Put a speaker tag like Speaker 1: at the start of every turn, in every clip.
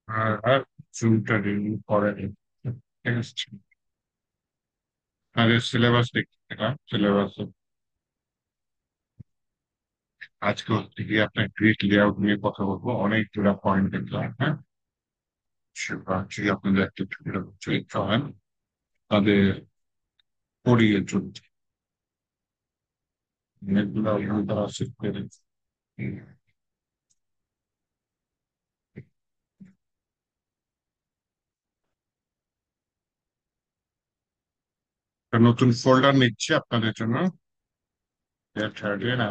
Speaker 1: আর জুনটা renew করেনি, ঠিক আছে। আর সিলেবাস দেখতে সিলেবাস আজকে হচ্ছে গিয়ে আপনার গ্রিড লেআউট নিয়ে কথা বলবো, অনেকগুলো পয়েন্ট দেখলাম, হ্যাঁ। সেটা হচ্ছে গিয়ে আপনাদের একটা চরিত্র হয় তাদের পড়িয়ে চলছে অনেকগুলো তারা শিখতে একটা নতুন ফোল্ডার নিচ্ছে আপনাদের জন্য।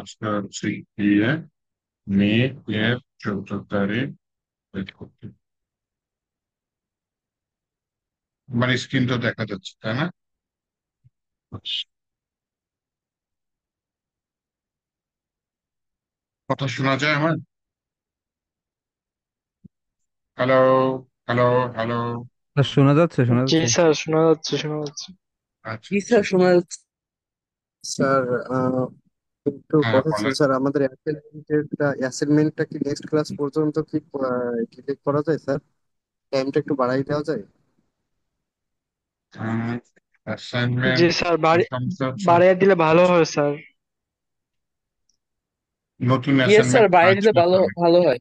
Speaker 1: আজকে হচ্ছে গিয়ে মে এর 14 তারিখ wait করতে। আমার স্ক্রিন তো দেখা যাচ্ছে তাই না? কথা শোনা যায় আমার? Hello, hello, hello.
Speaker 2: শোনা যাচ্ছে, শোনা
Speaker 3: জি
Speaker 2: যাচ্ছে।
Speaker 3: স্যার, শোনা যাচ্ছে শোনা যাচ্ছে।
Speaker 1: আচ্ছা
Speaker 4: জি
Speaker 1: আচ্ছা।
Speaker 4: স্যার, শোনা যাচ্ছে। স্যার, একটু
Speaker 1: হ্যাঁ
Speaker 4: কথা ছিল
Speaker 1: বলেন।
Speaker 4: স্যার। আমাদের অ্যাসাইনমেন্টটা কি নেক্সট ক্লাস পর্যন্ত কি ডিলে করা যায় স্যার? টাইমটা একটু বাড়াই দেওয়া যায়?
Speaker 3: জি
Speaker 1: অ্যাসাইনমেন্ট
Speaker 3: স্যার,
Speaker 1: সমস্যা হচ্ছে
Speaker 3: বাড়িয়ে দিলে ভালো হয় স্যার।
Speaker 1: নতুন
Speaker 4: ইয়েস স্যার,
Speaker 1: অ্যাসাইনমেন্ট
Speaker 4: বাইরে দিলে
Speaker 1: আসবে
Speaker 4: ভালো
Speaker 1: তো।
Speaker 4: ভালো হয়।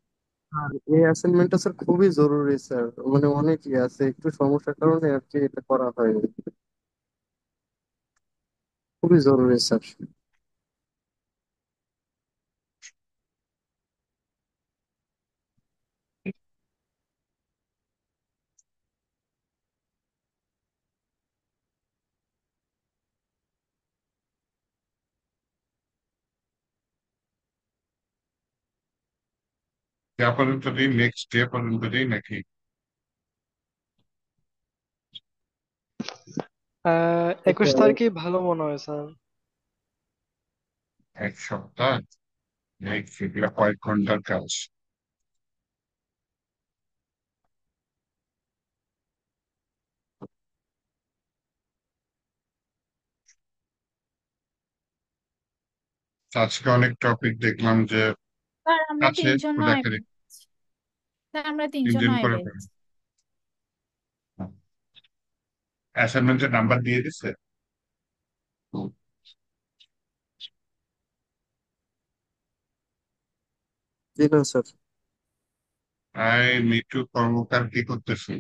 Speaker 4: আর এই অ্যাসাইনমেন্টটা স্যার খুবই জরুরি স্যার, মানে অনেক আছে, একটু সমস্যার কারণে আর কি এটা করা হয়নি। খুবই জরুরি স্যার।
Speaker 1: যা পর্যন্ত দিই, নেক্সট ডে পর্যন্ত দিই নাকি?
Speaker 3: 21 তারিখে ভালো মনে হয় স্যার।
Speaker 1: এক সপ্তাহ? সেগুলা কয়েক ঘন্টার কাজ। আজকে অনেক টপিক দেখলাম যে
Speaker 5: স্যার আমরা
Speaker 1: আছে,
Speaker 5: তিনজন
Speaker 1: একটু
Speaker 5: নয়
Speaker 1: দেখা দিই।
Speaker 5: ব্যাচ। স্যার আমরা তিনজন
Speaker 1: 3 দিন
Speaker 5: নয়
Speaker 1: করে
Speaker 5: ব্যাচ।
Speaker 1: অ্যাসাইনমেন্টের নাম্বার দিয়ে দিচ্ছে।
Speaker 4: জি না স্যার।
Speaker 1: আই মিঠু কর্মকার কি করতেছি?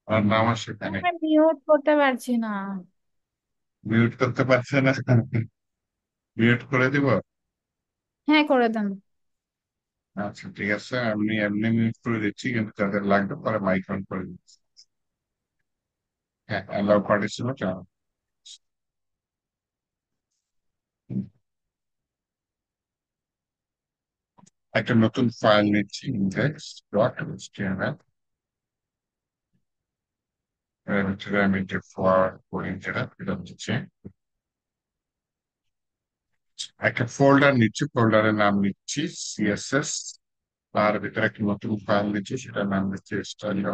Speaker 1: আর নাম আছে সেখানে।
Speaker 5: আমরা মিউট করতে পারছি না।
Speaker 1: মিউট করতে পারছে না? মিউট করে দিব।
Speaker 5: হ্যাঁ, করে দেন।
Speaker 1: আচ্ছা ঠিক আছে, আমি এমনি মিউট করে দিচ্ছি, কিন্তু যাদের লাগবে পরে মাইক অন করে দিচ্ছি। হ্যাঁ, অ্যালাউ পার্টিসিপেন্ট। একটা নতুন ফাইল নিচ্ছি, index.html। এর ভিতরে আমি যে ফর কোডিং যেটা হচ্ছে একটা ফোল্ডার নিচ্ছি, ফোল্ডারের নাম নিচ্ছি সিএসএস। তার ভিতরে একটা নতুন ফাইল নিচ্ছি, সেটার নাম নিচ্ছি স্টাইল।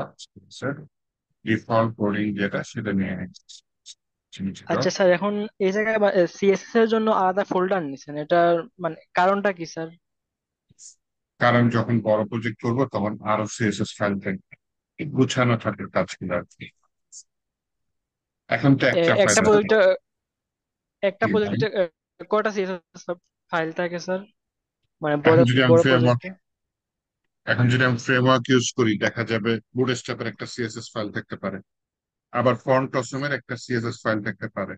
Speaker 1: ডিফল্ট কোডিং যেটা সেটা নিয়ে নিচ্ছি।
Speaker 3: আচ্ছা স্যার, এখন এই জায়গায় সিএসএস এর জন্য আলাদা ফোল্ডার নিছেন, এটার মানে কারণটা কি স্যার?
Speaker 1: কারণ যখন বড় প্রজেক্ট করবো তখন আরো সিএসএস ফাইল থাকবে, গুছানো থাকে কাজগুলো আর কি। এখন তো একটা ফাইল
Speaker 3: একটা
Speaker 1: আছে।
Speaker 3: প্রজেক্টে একটা
Speaker 1: কি ভাই?
Speaker 3: প্রজেক্টে কয়টা সিএসএস ফাইল থাকে স্যার? মানে
Speaker 1: এখন
Speaker 3: বড়
Speaker 1: যদি আমি
Speaker 3: বড়
Speaker 1: ফ্রেমওয়ার্ক
Speaker 3: প্রজেক্টে।
Speaker 1: এখন যদি আমি ফ্রেমওয়ার্ক ইউজ করি, দেখা যাবে বুটস্ট্র্যাপের একটা সিএসএস ফাইল থাকতে পারে, আবার ফন্ট অসমের একটা সিএসএস ফাইল থাকতে পারে।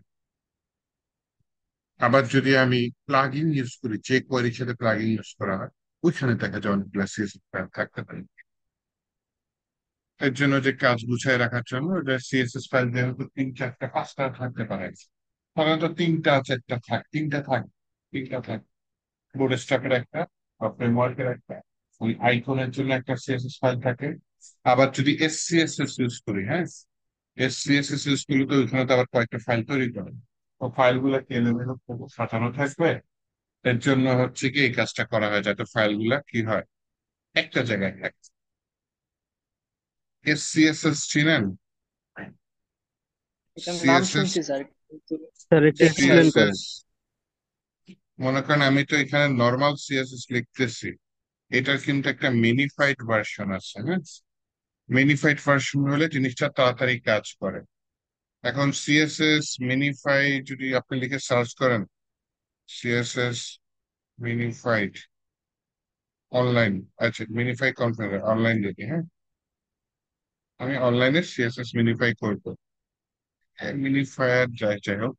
Speaker 1: আবার যদি আমি প্লাগইন ইউজ করি, যে কোয়েরির সাথে প্লাগইন ইউজ করা হয়, ওইখানে দেখা যায় অনেকগুলো সিএসএস ফাইল থাকতে পারে। এর জন্য যে কাজ গুছায় রাখার জন্য এটা সিএসএস ফাইল যেহেতু 3, 4, 5টা থাকতে পারে, সাধারণত 3টা, 4টা থাক, 3টা থাক। বুটস্ট্র্যাপের একটা বা ফ্রেমওয়ার্কের একটা, ওই আইকনের জন্য একটা সিএসএস ফাইল থাকে। আবার যদি এসসিএসএস ইউজ করি, হ্যাঁ, এসসিএসএস ইউজ করলে তো ওইখানে তো আবার কয়েকটা ফাইল তৈরি করে, তো ফাইলগুলো এলোমেলো করে সাজানো থাকবে। এর জন্য হচ্ছে কি এই কাজটা করা হয় যাতে ফাইলগুলা কি হয়, একটা জায়গায় থাকে। এসসিএসএস চিনেন?
Speaker 3: এটার নাম
Speaker 1: সিএসএস,
Speaker 3: শুনছি স্যার, কিন্তু
Speaker 4: স্যার একটু
Speaker 3: এক্সপ্লেন
Speaker 4: এক্সপ্লেন করেন।
Speaker 1: সিএসএস মনে করেন আমি তো এখানে নর্মাল সিএসএস লিখতেছি, এটার কিন্তু একটা মিনিফাইড ভার্সন আছে, হ্যাঁ। মিনিফাইড ভার্সন হলে জিনিসটা তাড়াতাড়ি কাজ করে। এখন সিএসএস মিনিফাই যদি আপনি লিখে সার্চ করেন, সিএসএস মিনিফাইড অনলাইন, আচ্ছা মিনিফাই কনফিগার অনলাইন দেখি, হ্যাঁ আমি অনলাইনে সিএসএস মিনিফাই করবো। মিনিফায়ার যাই যাই হোক,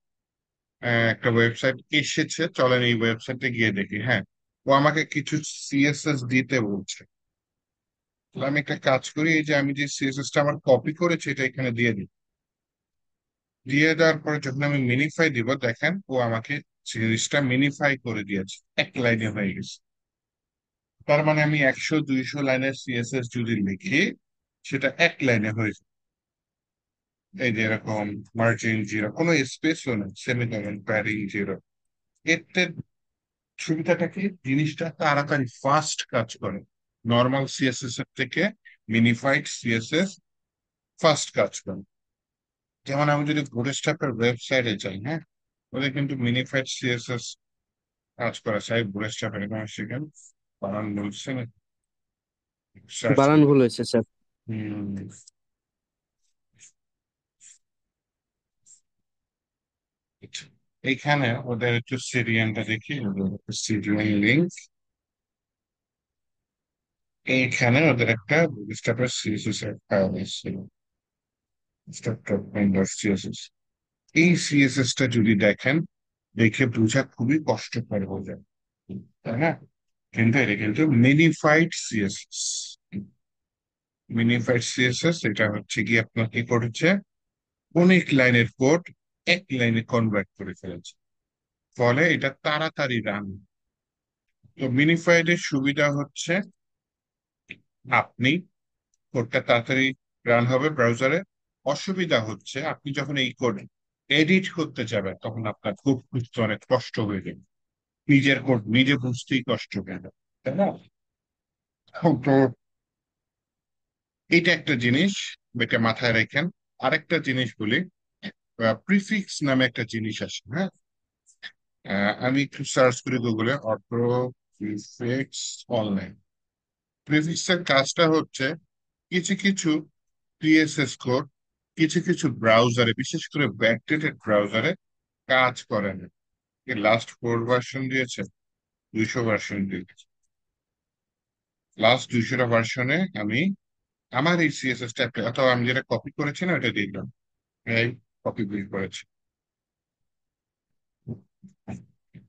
Speaker 1: একটা ওয়েবসাইট এসেছে, চলেন এই ওয়েবসাইটে গিয়ে দেখি। হ্যাঁ, ও আমাকে কিছু সিএসএস দিতে বলছে। তাহলে আমি একটা কাজ করি, এই যে আমি যে সিএসএস টা আমার কপি করেছি এটা এখানে দিয়ে দিই। দিয়ে দেওয়ার পরে যখন আমি মিনিফাই দিব, দেখেন ও আমাকে জিনিসটা মিনিফাই করে দিয়েছে, এক লাইনে হয়ে গেছে। তার মানে আমি 100 200 লাইনের সিএসএস যদি লিখি সেটা এক লাইনে হয়ে যায়। এই যে এরকম মার্জিন জিরো, কোনো স্পেসও নেই, সেমিকোলন প্যাডিং জিরো। এতে সুবিধাটা কি, জিনিসটা তাড়াতাড়ি ফাস্ট কাজ করে। নর্মাল সিএসএস এর থেকে মিনিফাইড সিএসএস ফাস্ট কাজ করে। যেমন আমি যদি বুটস্ট্র্যাপের ওয়েবসাইটে যাই, হ্যাঁ ওদের কিন্তু মিনিফাইড সিএসএস কাজ করা চাই। বুটস্ট্র্যাপের এখানে সেখানে বানান বলছে না, সার্চ
Speaker 4: বানান
Speaker 1: করি।
Speaker 4: ভুল হয়েছে স্যার।
Speaker 1: হম, আচ্ছা। এইখানে ওদের একটু সিরিয়ানটা দেখি, সিরিয়াল লিঙ্ক। এইখানে ওদের একটা বুটস্ট্র্যাপের সিএসএস এর ফাইল এসেছিল, স্টার্টআপ এই সিএসএস টা যদি দেখেন, দেখে বোঝা খুবই কষ্টকর হয়ে যায়, তাই না? কিন্তু এটা কিন্তু মিনিফাইড সিএসএস। মিনিফাইড সিএসএস এটা হচ্ছে কি আপনার কি করেছে, অনেক লাইনের কোড এক লাইনে কনভার্ট করে ফেলেছে, ফলে এটা তাড়াতাড়ি রান। তো মিনিফাইড এর সুবিধা হচ্ছে আপনি কোডটা তাড়াতাড়ি রান হবে ব্রাউজারে। অসুবিধা হচ্ছে আপনি যখন এই কোড এডিট করতে যাবেন তখন আপনার খুব বুঝতে অনেক কষ্ট হয়ে যাবে, নিজের কোড নিজে বুঝতেই কষ্ট হয়ে যাবে, তাই না? তো এটা একটা জিনিস, এটা মাথায় রাখেন। আরেকটা জিনিস বলি, প্রিফিক্স নামে একটা জিনিস আছে, হ্যাঁ আমি একটু সার্চ করি গুগলে, অটো প্রিফিক্স অনলাইন। প্রিফিক্স এর কাজটা হচ্ছে কিছু কিছু সিএসএস কোড কিছু কিছু ব্রাউজারে, বিশেষ করে ব্যাকডেটেড ব্রাউজারে কাজ করে না। লাস্ট 4 ভার্সন দিয়েছে, 200 ভার্সন দিয়েছে। লাস্ট 200টা ভার্সনে আমি আমার এই সিএসএস টা, অথবা আমি যেটা কপি করেছি না ওটা দিলাম, এই কপি বিল করেছি।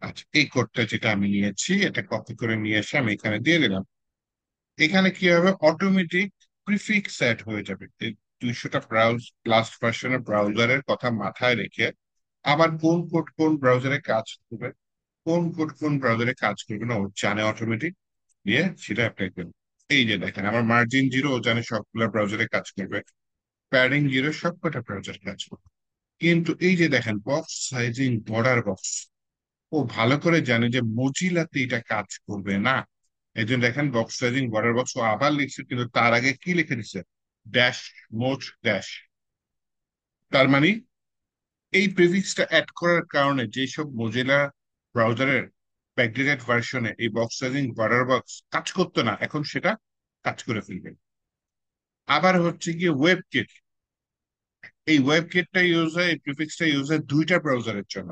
Speaker 1: আচ্ছা, এই কোডটা যেটা আমি নিয়েছি এটা কপি করে নিয়ে এসে আমি এখানে দিয়ে দিলাম। এখানে কি হবে, অটোমেটিক প্রিফিক্স সেট হয়ে যাবে। এই 200টা লাস্ট ভার্সনের ব্রাউজারের কথা মাথায় রেখে আবার কোন কোড কোন ব্রাউজারে কাজ করবে, কোন কোড কোন ব্রাউজারে কাজ করবে না ও জানে অটোমেটিক, দিয়ে সেটা অ্যাপ্লাই করবে। এই যে দেখেন আমার মার্জিন জিরো ও জানে সবগুলা ব্রাউজারে কাজ করবে, প্যাডিং জিরো সবকটা ব্রাউজারে কাজ করবে। কিন্তু এই যে দেখেন বক্স সাইজিং বর্ডার বক্স, ও ভালো করে জানে যে মজিলাতে এটা কাজ করবে না। এই জন্য দেখেন বক্স সাইজিং বর্ডার বক্স ও আবার লিখছে, কিন্তু তার আগে কি লিখে দিচ্ছে, ড্যাশ মোড ড্যাশ। তার মানে এই প্রিফিক্সটা অ্যাড করার কারণে যেসব মজিলা ব্রাউজারের ব্যাকডেটেড ভার্সনে এই বক্স সাইজিং বর্ডার বক্স কাজ করতো না, এখন সেটা কাজ করে ফেলবে। আবার হচ্ছে গিয়ে ওয়েব কিট, এই ওয়েব কিটটা ইউজ হয়, এই প্রিফিক্সটা ইউজ হয় দুইটা ব্রাউজারের জন্য।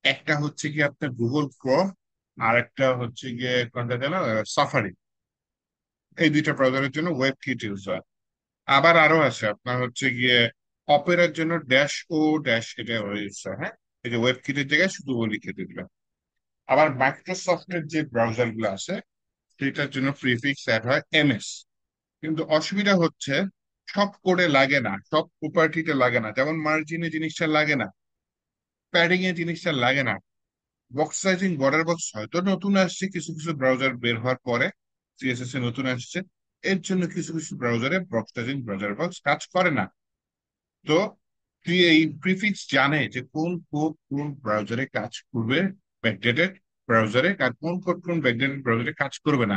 Speaker 1: একটা হচ্ছে কি আপনার গুগল ক্রোম, আর একটা হচ্ছে গিয়ে কোনটা যেন, সাফারি। এই দুইটা ব্রাউজারের জন্য ওয়েব কিট ইউজ হয়। আবার আরো আছে আপনার হচ্ছে গিয়ে অপেরার জন্য ড্যাশ ও ড্যাশ, এটা ইউজ হয়। হ্যাঁ, এই যে ওয়েব কিটের জায়গায় শুধু ও লিখে দিলাম। আবার মাইক্রোসফটের যে ব্রাউজার গুলো আছে সেটার জন্য প্রিফিক্স অ্যাড হয় এমএস। কিন্তু অসুবিধা হচ্ছে সব কোডে লাগে না, সব প্রপার্টিতে লাগে না, যেমন মার্জিনে জিনিসটা লাগে না, প্যাডিং এ জিনিসটা লাগে না। বক্স সাইজিং বর্ডার বক্স হয়তো নতুন আসছে, কিছু কিছু ব্রাউজার বের হওয়ার পরে সিএসএস এ নতুন আসছে, এর জন্য কিছু কিছু ব্রাউজারে বক্স সাইজিং ব্রাউজার বক্স কাজ করে না। তো তুই এই প্রিফিক্স জানে যে কোন কোড কোন ব্রাউজারে কাজ করবে, ব্যাকডেটেড ব্রাউজারে, আর কোন কোড কোন ব্যাকডেটেড ব্রাউজারে কাজ করবে না।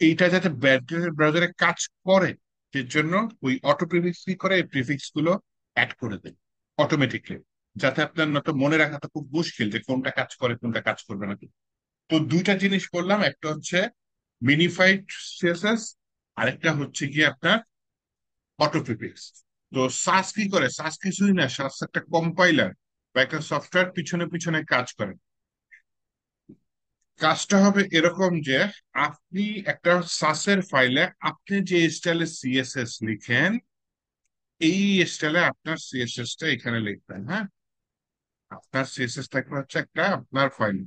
Speaker 1: এইটা যাতে ব্যাকডেটেড ব্রাউজারে কাজ করে সের জন্য ওই অটো প্রিফিক্স কি করে, এই প্রিফিক্স গুলো অ্যাড করে দেয় অটোমেটিকলি, যাতে আপনার না তো মনে রাখাটা খুব মুশকিল যে কোনটা কাজ করে কোনটা কাজ করবে না। তো দুইটা জিনিস করলাম, একটা হচ্ছে মিনিফাইড সিএসএস, আরেকটা হচ্ছে কি আপনার অটো প্রিফিক্স। তো সাস কি করে? সাস কিছুই না, সাস একটা কম্পাইলার বা একটা সফটওয়্যার পিছনে পিছনে কাজ করে। কাজটা হবে এরকম যে আপনি একটা সাসের ফাইলে আপনি যে স্টাইলে সিএসএস লিখেন, এই স্টাইলে আপনার সিএসএস টা এখানে লিখবেন। হ্যাঁ, আপনার সিএসএস থাকবে হচ্ছে একটা আপনার ফাইল,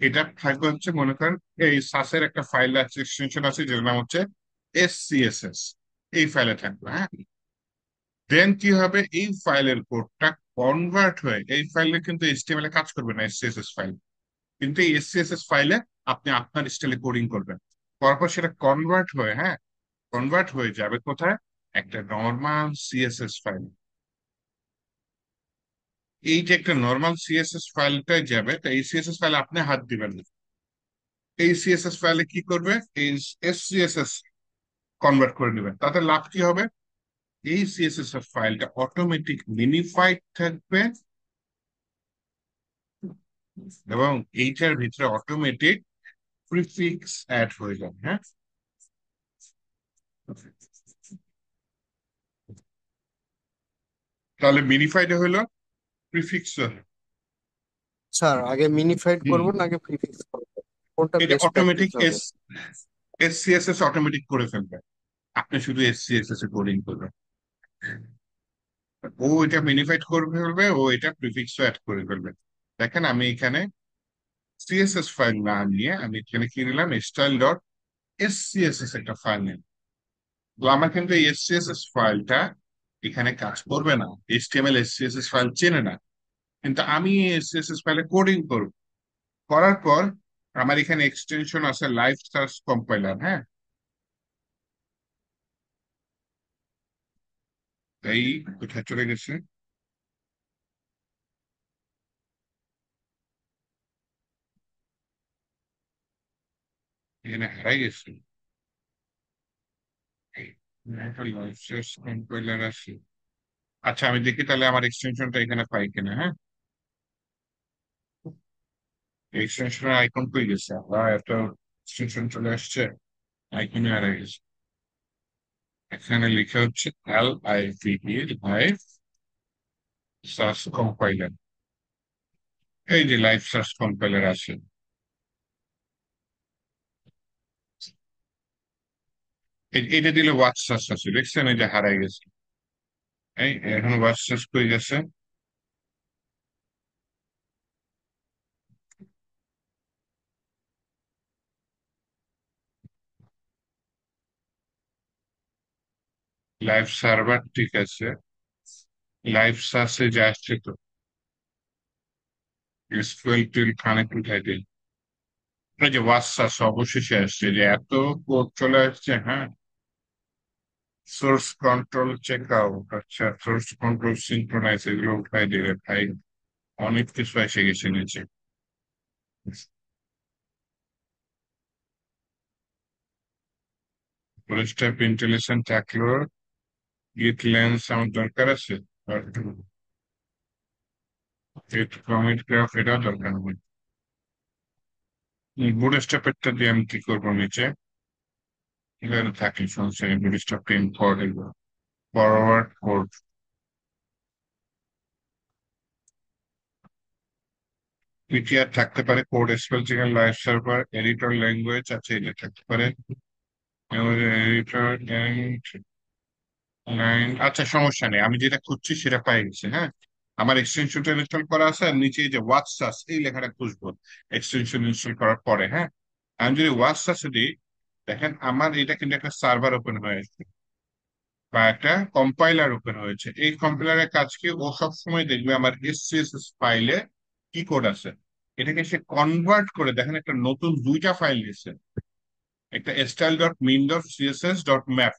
Speaker 1: এটা থাকবে হচ্ছে মনে করেন এই সাসের একটা ফাইল আছে, এক্সটেনশন আছে যেটার নাম হচ্ছে এসসিএসএস। এই ফাইলে থাকবে। হ্যাঁ, দেন কি হবে, এই ফাইলের কোডটা কনভার্ট হয়ে, এই ফাইলে কিন্তু এইচটিএমএল এ কাজ করবে না, এসসিএসএস ফাইল, কিন্তু এই এসসিএসএস ফাইলে আপনি আপনার স্টাইলে কোডিং করবেন। তারপর সেটা কনভার্ট হয়ে, হ্যাঁ, কনভার্ট হয়ে যাবে কোথায়? একটা নর্মাল সিএসএস ফাইল। এই যে একটা নর্মাল সিএসএস ফাইলটাই যাবে, তো এই সিএসএস ফাইলে আপনি হাত দিবেন না। এই সিএসএস ফাইলে কি করবে, এই এসসিএসএস কনভার্ট করে নেবেন। তাতে লাভ কি হবে? এই সিএসএস ফাইলটা অটোমেটিক মিনিফাইড থাকবে এবং এইটার ভিতরে অটোমেটিক প্রিফিক্স অ্যাড হয়ে যাবে। হ্যাঁ, তাহলে মিনিফাইড হলো, প্রিফিক্স হলো।
Speaker 4: স্যার আগে মিনিফাইড
Speaker 1: হুম,
Speaker 4: করবো না আগে প্রিফিক্স করবো, কোনটা
Speaker 1: এটা
Speaker 4: বেস্ট
Speaker 1: অটোমেটিক
Speaker 4: প্র্যাকটিস হবে?
Speaker 1: এসসিএসএস অটোমেটিক করে ফেলবে, আপনি শুধু এসসিএসএস এ কোডিং করবেন। ও এটা মিনিফাইড করে ফেলবে, ও এটা প্রিফিক্স অ্যাড করে ফেলবে। দেখেন আমি এখানে সিএসএস ফাইল না নিয়ে আমি এখানে কি নিলাম, স্টাইল ডট এসসিএসএস একটা ফাইল নিলাম। তো আমার কিন্তু এই এসসিএসএস ফাইলটা এখানে কাজ করবে না, এইচটিএমএল এসসিএসএস ফাইল চেনে না, কিন্তু আমি এসসিএসএস ফাইলে কোডিং করব। করার পর আমার এখানে এক্সটেনশন আছে লাইভ সার্চ কম্পাইলার। হ্যাঁ, এই কোথায় চলে গেছে, এখানে হারাই গেছে। লাইভ সার্চ কম্পাইলার আছে। আচ্ছা আমি দেখি তাহলে আমার এক্সটেনশনটা এখানে পাই কিনা। হ্যাঁ, এক্সটেনশনের আইকন কই গেছে, এত এক্সটেনশন চলে আসছে, আইকনে হারাই গেছে। এখানে লিখা হচ্ছে LIVE, লাইভ সার্চ কম্পাইলার। এই যে লাইভ সার্চ কম্পাইলার আছে, এটা দিলে ওয়াচ সার্চ আছে, দেখছেন এই যে হারাই গেছে। এই এখন ওয়াচ সার্চ করে গেছে। লাইভ সার্ভার ঠিক আছে, লাইভ সার্চে যে আসছে তো এসকিউএল টিল কানেক্ট উঠাই দিন। এই যে ওয়াচ সার্চ অবশেষে আসছে, যে এত কোড চলে আসছে। হ্যাঁ, সোর্স কন্ট্রোল চেক আউট, আচ্ছা সোর্স কন্ট্রোল সিনক্রোনাইজ, এগুলো উঠাই দিলে ভাই অনেক কিছু এসে গেছে নিচে। ফুল স্ট্যাক ইন্টেলিজেন্ট থাকলেও গিট লেন্স আমার দরকার আছে, গিট কমিট গ্রাফ এটাও দরকার হবে। বুট স্ট্র্যাপেরটা দিয়ে আমি কি করবো নিচে, এখানে থাকলে সমস্যা নেই, বুট স্ট্র্যাপটা ইম্পোর্ট ফরওয়ার্ড কোড। পিটিআর থাকতে পারে, code spell check live server editor language আছে, এটা থাকতে পারে এডিটর লাইন। আচ্ছা সমস্যা নেই, আমি যেটা খুঁজছি সেটা পাই গেছি। হ্যাঁ, আমার এক্সটেনশনটা ইনস্টল করা আছে, আর নিচে এই যে ওয়াচ সার্চ এই লেখাটা খুঁজবো এক্সটেনশন ইনস্টল করার পরে। হ্যাঁ, আমি যদি ওয়াচ সার্চে দিই, দেখেন আমার এটা কিন্তু একটা সার্ভার ওপেন হয়েছে বা একটা কম্পাইলার ওপেন হয়েছে। এই কম্পাইলারের কাজ কি, ও সব সময় দেখবে আমার এসসিএসএস ফাইলে কি কোড আছে, এটাকে সে কনভার্ট করে, দেখেন একটা নতুন দুইটা ফাইল দিচ্ছে, একটা style dot min dot CSS dot map.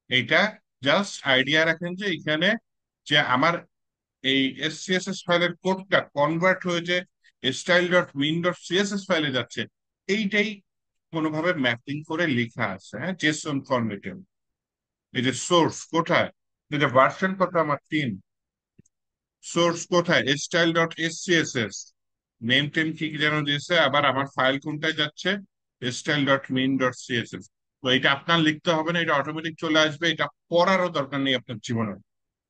Speaker 1: এইটা জাস্ট আইডিয়া রাখেন যে এখানে যে আমার এই এসসিএসএস ফাইলের কোডটা কনভার্ট হয়ে যে style dot min dot CSS ফাইলে যাচ্ছে, এইটাই কোনোভাবে ম্যাপিং করে লেখা আছে। হ্যাঁ, জেসন ফরম্যাটে। এই যে সোর্স কোথায়, এই যে ভার্সন কত আমার 3, সোর্স কোথায় স্টাইল ডট এসসিএসএস, নেম টেম কি যেন দিয়েছে, আবার আমার ফাইল কোনটায় যাচ্ছে style dot min dot CSS. তো এটা আপনার লিখতে হবে না, এটা অটোমেটিক চলে আসবে, এটা পড়ারও দরকার নেই আপনার জীবনে।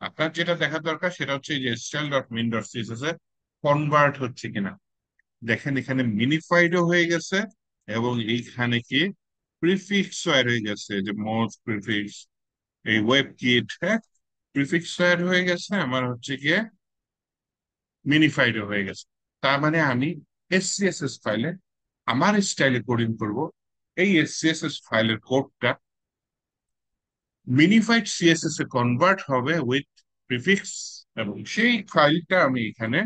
Speaker 1: আপনার যেটা দেখার দরকার সেটা হচ্ছে এই যে style dot min dot CSS এ কনভার্ট হচ্ছে কিনা। দেখেন এখানে মিনিফাইডও হয়ে গেছে, এবং এইখানে কি প্রিফিক্স অ্যাড হয়ে গেছে, যে মোস্ট প্রিফিক্স, এই ওয়েব কিট, হ্যাঁ, প্রিফিক্স অ্যাড হয়ে গেছে, আমার হচ্ছে গিয়ে মিনিফাইডও হয়ে গেছে। তার মানে আমি এসসিএসএস ফাইলে আমার স্টাইলে কোডিং করব, এই এসসিএসএস ফাইলের কোডটা মিনিফাইড সিএসএস এ কনভার্ট হবে উইথ প্রিফিক্স, এবং সেই ফাইলটা আমি এখানে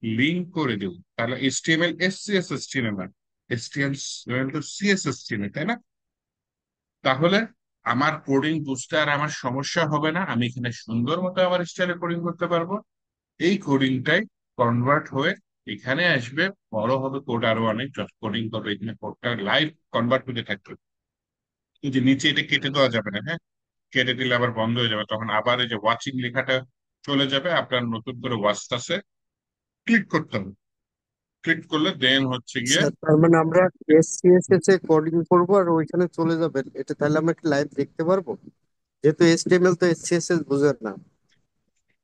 Speaker 1: লিঙ্ক করে দেব। তাহলে এইচটিএমএল এসসিএসএস চিনে না, এইচটিএমএল তো সিএসএস চিনে, তাই না? তাহলে আমার কোডিং বুঝতে আর আমার সমস্যা হবে না, আমি এখানে সুন্দর মতো আমার স্টাইলে কোডিং করতে পারবো। এই কোডিংটাই কনভার্ট হয়ে এখানে আসবে, বড় হবে কোড আরো অনেক, যত কোডিং করবে এখানে কোডটা লাইভ কনভার্ট হতে থাকবে। এই যে নিচে এটা কেটে দেওয়া যাবে না, হ্যাঁ, কেটে দিলে আবার বন্ধ হয়ে যাবে, তখন আবার এই যে ওয়াচিং লেখাটা চলে যাবে, আপনার নতুন করে ওয়াচটাসে ক্লিক করতে হবে। ক্লিক করলে দেন হচ্ছে গিয়ে
Speaker 4: স্যার তার মানে আমরা এসসিএসএস এ কোডিং করবো আর ওইখানে চলে যাবেন, এটা তাহলে আমরা কি লাইভ দেখতে পারবো? যেহেতু এইচটিএমএল তো এসসিএসএস বুঝে না।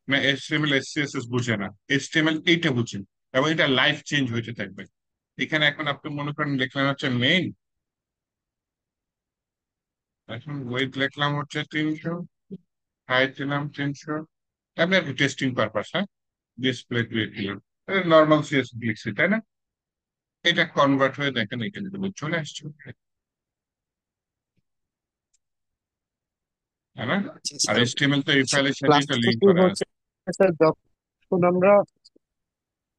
Speaker 1: না, এইচটিএমএল এসসিএসএস বুঝে না, এইচটিএমএল এইটা বুঝেন, এবং এটা লাইফ চেঞ্জ হইতে থাকবে। এখানে এখন আপনি মনে করেন লিখলেন হচ্ছে মেইন, এখন ওয়েট লিখলাম হচ্ছে 300, হাইট দিলাম 300, আপনি আর টেস্টিং পারপাস, হ্যাঁ, ডিসপ্লে ক্রিয়েট দিলাম, নর্মাল সিএস লিখছি, তাই না? এটা কনভার্ট হয়ে দেখেন এখানে কিন্তু চলে আসছে, তাই না?
Speaker 4: জি
Speaker 1: আর
Speaker 4: স্যার।
Speaker 1: এইচটিএমএল তো এই ফাইলের সাথে একটা
Speaker 4: লাস্টে
Speaker 1: লিঙ্ক
Speaker 4: কি
Speaker 1: করা
Speaker 4: হচ্ছে
Speaker 1: আছে।
Speaker 4: স্যার, যখন আমরা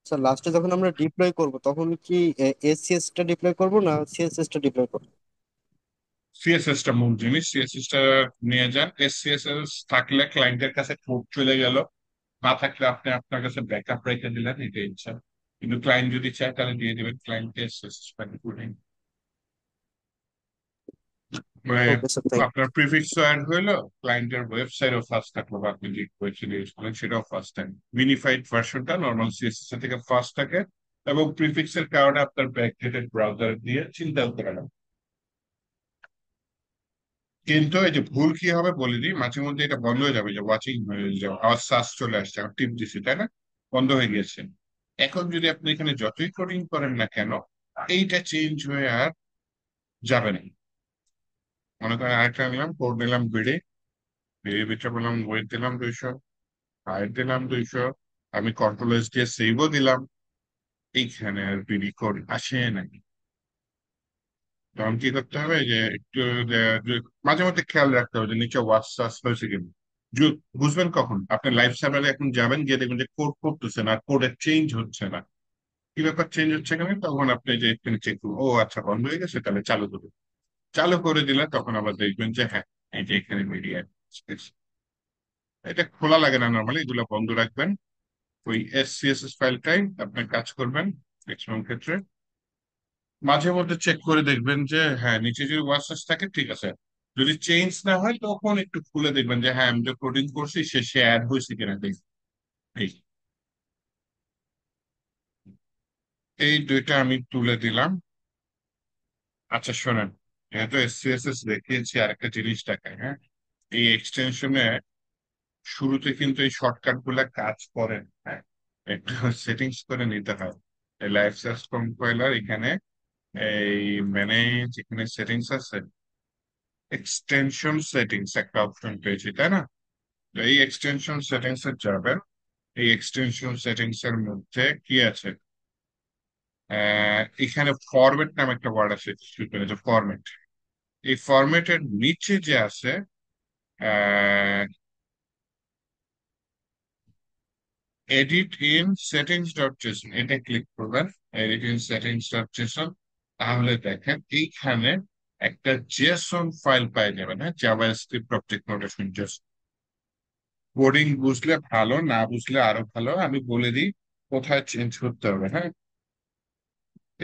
Speaker 4: স্যার লাস্টে যখন আমরা ডিপ্লয় করব তখন কি এসসিএস টা ডিপ্লয় করব না সিএসএস টা ডিপ্লয় করব?
Speaker 1: সিএসএস টা মূল জিনিস, সিএসএস টা নিয়ে যান। এসসিএসএস থাকলে ক্লায়েন্টের কাছে কোড চলে গেল, না থাকলে আপনি আপনার কাছে ব্যাকআপ রেখে দিলেন, এটা ইচ্ছা। কিন্তু ক্লায়েন্ট যদি চায় তাহলে দিয়ে দেবেন ক্লায়েন্টকে এসএসএস ফাইল করে। মানে
Speaker 4: ওকে স্যার, থ্যাংক
Speaker 1: আপনার প্রিফিক্স অ্যাড হইলো, ক্লায়েন্টের ওয়েবসাইটও ফার্স্ট থাকলো, বা আপনি যে ওয়েবসাইট ইউজ করেন সেটাও ফার্স্ট থাকে। মিনিফাইড ভার্সনটা নর্মাল সিএসএস থেকে ফার্স্ট থাকে, এবং প্রিফিক্স এর কারণে আপনার ব্যাকডেটেড ব্রাউজার দিয়ে চিন্তাও করে না। কিন্তু এই যে ভুল কি হবে বলে দিই, মাঝে মধ্যে এটা বন্ধ হয়ে যাবে, যে ওয়াচিং হয়ে যাবে, আবার সার্চ চলে আসছে, আমার টিপ দিছি, তাই না? বন্ধ হয়ে গেছে। এখন যদি আপনি এখানে যতই কোডিং করেন না কেন, এইটা চেঞ্জ হয়ে আর যাবে না। মনে করেন আরেকটা নিলাম, কোড নিলাম বিডি, বিডির ভিতরে বললাম ওয়েট দিলাম 200, হাইট দিলাম 200, আমি কন্ট্রোল এস দিয়ে সেভও দিলাম, এইখানে আর বিডি কোড আসে নাকি? তখন কি করতে হবে, যে একটু মাঝে মধ্যে খেয়াল রাখতে হবে যে নিচে ওয়াচ টাচ হয়েছে কিনা। বুঝবেন কখন আপনি লাইভ সার্ভারে এখন যাবেন, গিয়ে দেখবেন যে কোড করতেছে না, কোডের চেঞ্জ হচ্ছে না, কি ব্যাপার চেঞ্জ হচ্ছে কেন, তখন আপনি যে এখানে চেক করুন, ও আচ্ছা বন্ধ হয়ে গেছে, তাহলে চালু করুন। চালু করে দিলে তখন আবার দেখবেন যে হ্যাঁ, এই যে এখানে মিডিয়া স্পেস, এটা খোলা লাগে না নর্মালি, এগুলো বন্ধ রাখবেন। ওই এসসিএসএস ফাইলটাই আপনার কাজ করবেন ম্যাক্সিমাম ক্ষেত্রে। মাঝে মধ্যে চেক করে দেখবেন যে হ্যাঁ, নিচে যদি ওয়াটসঅ্যাপ থাকে ঠিক আছে, যদি চেঞ্জ না হয় তখন একটু খুলে দেখবেন যে হ্যাঁ, আমি যে কোডিং করছি সে অ্যাড হয়েছে কিনা দেখি। এই এই দুইটা আমি তুলে দিলাম। আচ্ছা শোনেন, যেহেতু এসসিএসএস দেখিয়েছি, আরেকটা জিনিস দেখায়, হ্যাঁ, এই এক্সটেনশনে শুরুতে কিন্তু এই শর্টকাট গুলা কাজ করে না, হ্যাঁ, একটু সেটিংস করে নিতে হয়। এই লাইভ সার্চ কম্পাইলার এখানে, এই ম্যানেজ, এখানে সেটিংস আছে, এক্সটেনশন সেটিংস একটা অপশন পেয়েছি, তাই না? তো এই এক্সটেনশন সেটিংস এ যাবেন। এই এক্সটেনশন সেটিংস এর মধ্যে কি আছে, এখানে ফরম্যাট নামে একটা ওয়ার্ড আছে, ফরম্যাট। এই ফরম্যাটের নিচে যে আছে edit in settings dot Jason, এটা ক্লিক করবেন। Edit in settings dot Jason, তাহলে দেখেন এইখানে একটা জেসন ফাইল পেয়ে যাবেন, হ্যাঁ, JavaScript object notation Jason. Coding বুঝলে ভালো, না বুঝলে আরো ভালো, আমি বলে দিই কোথায় চেঞ্জ করতে হবে, হ্যাঁ।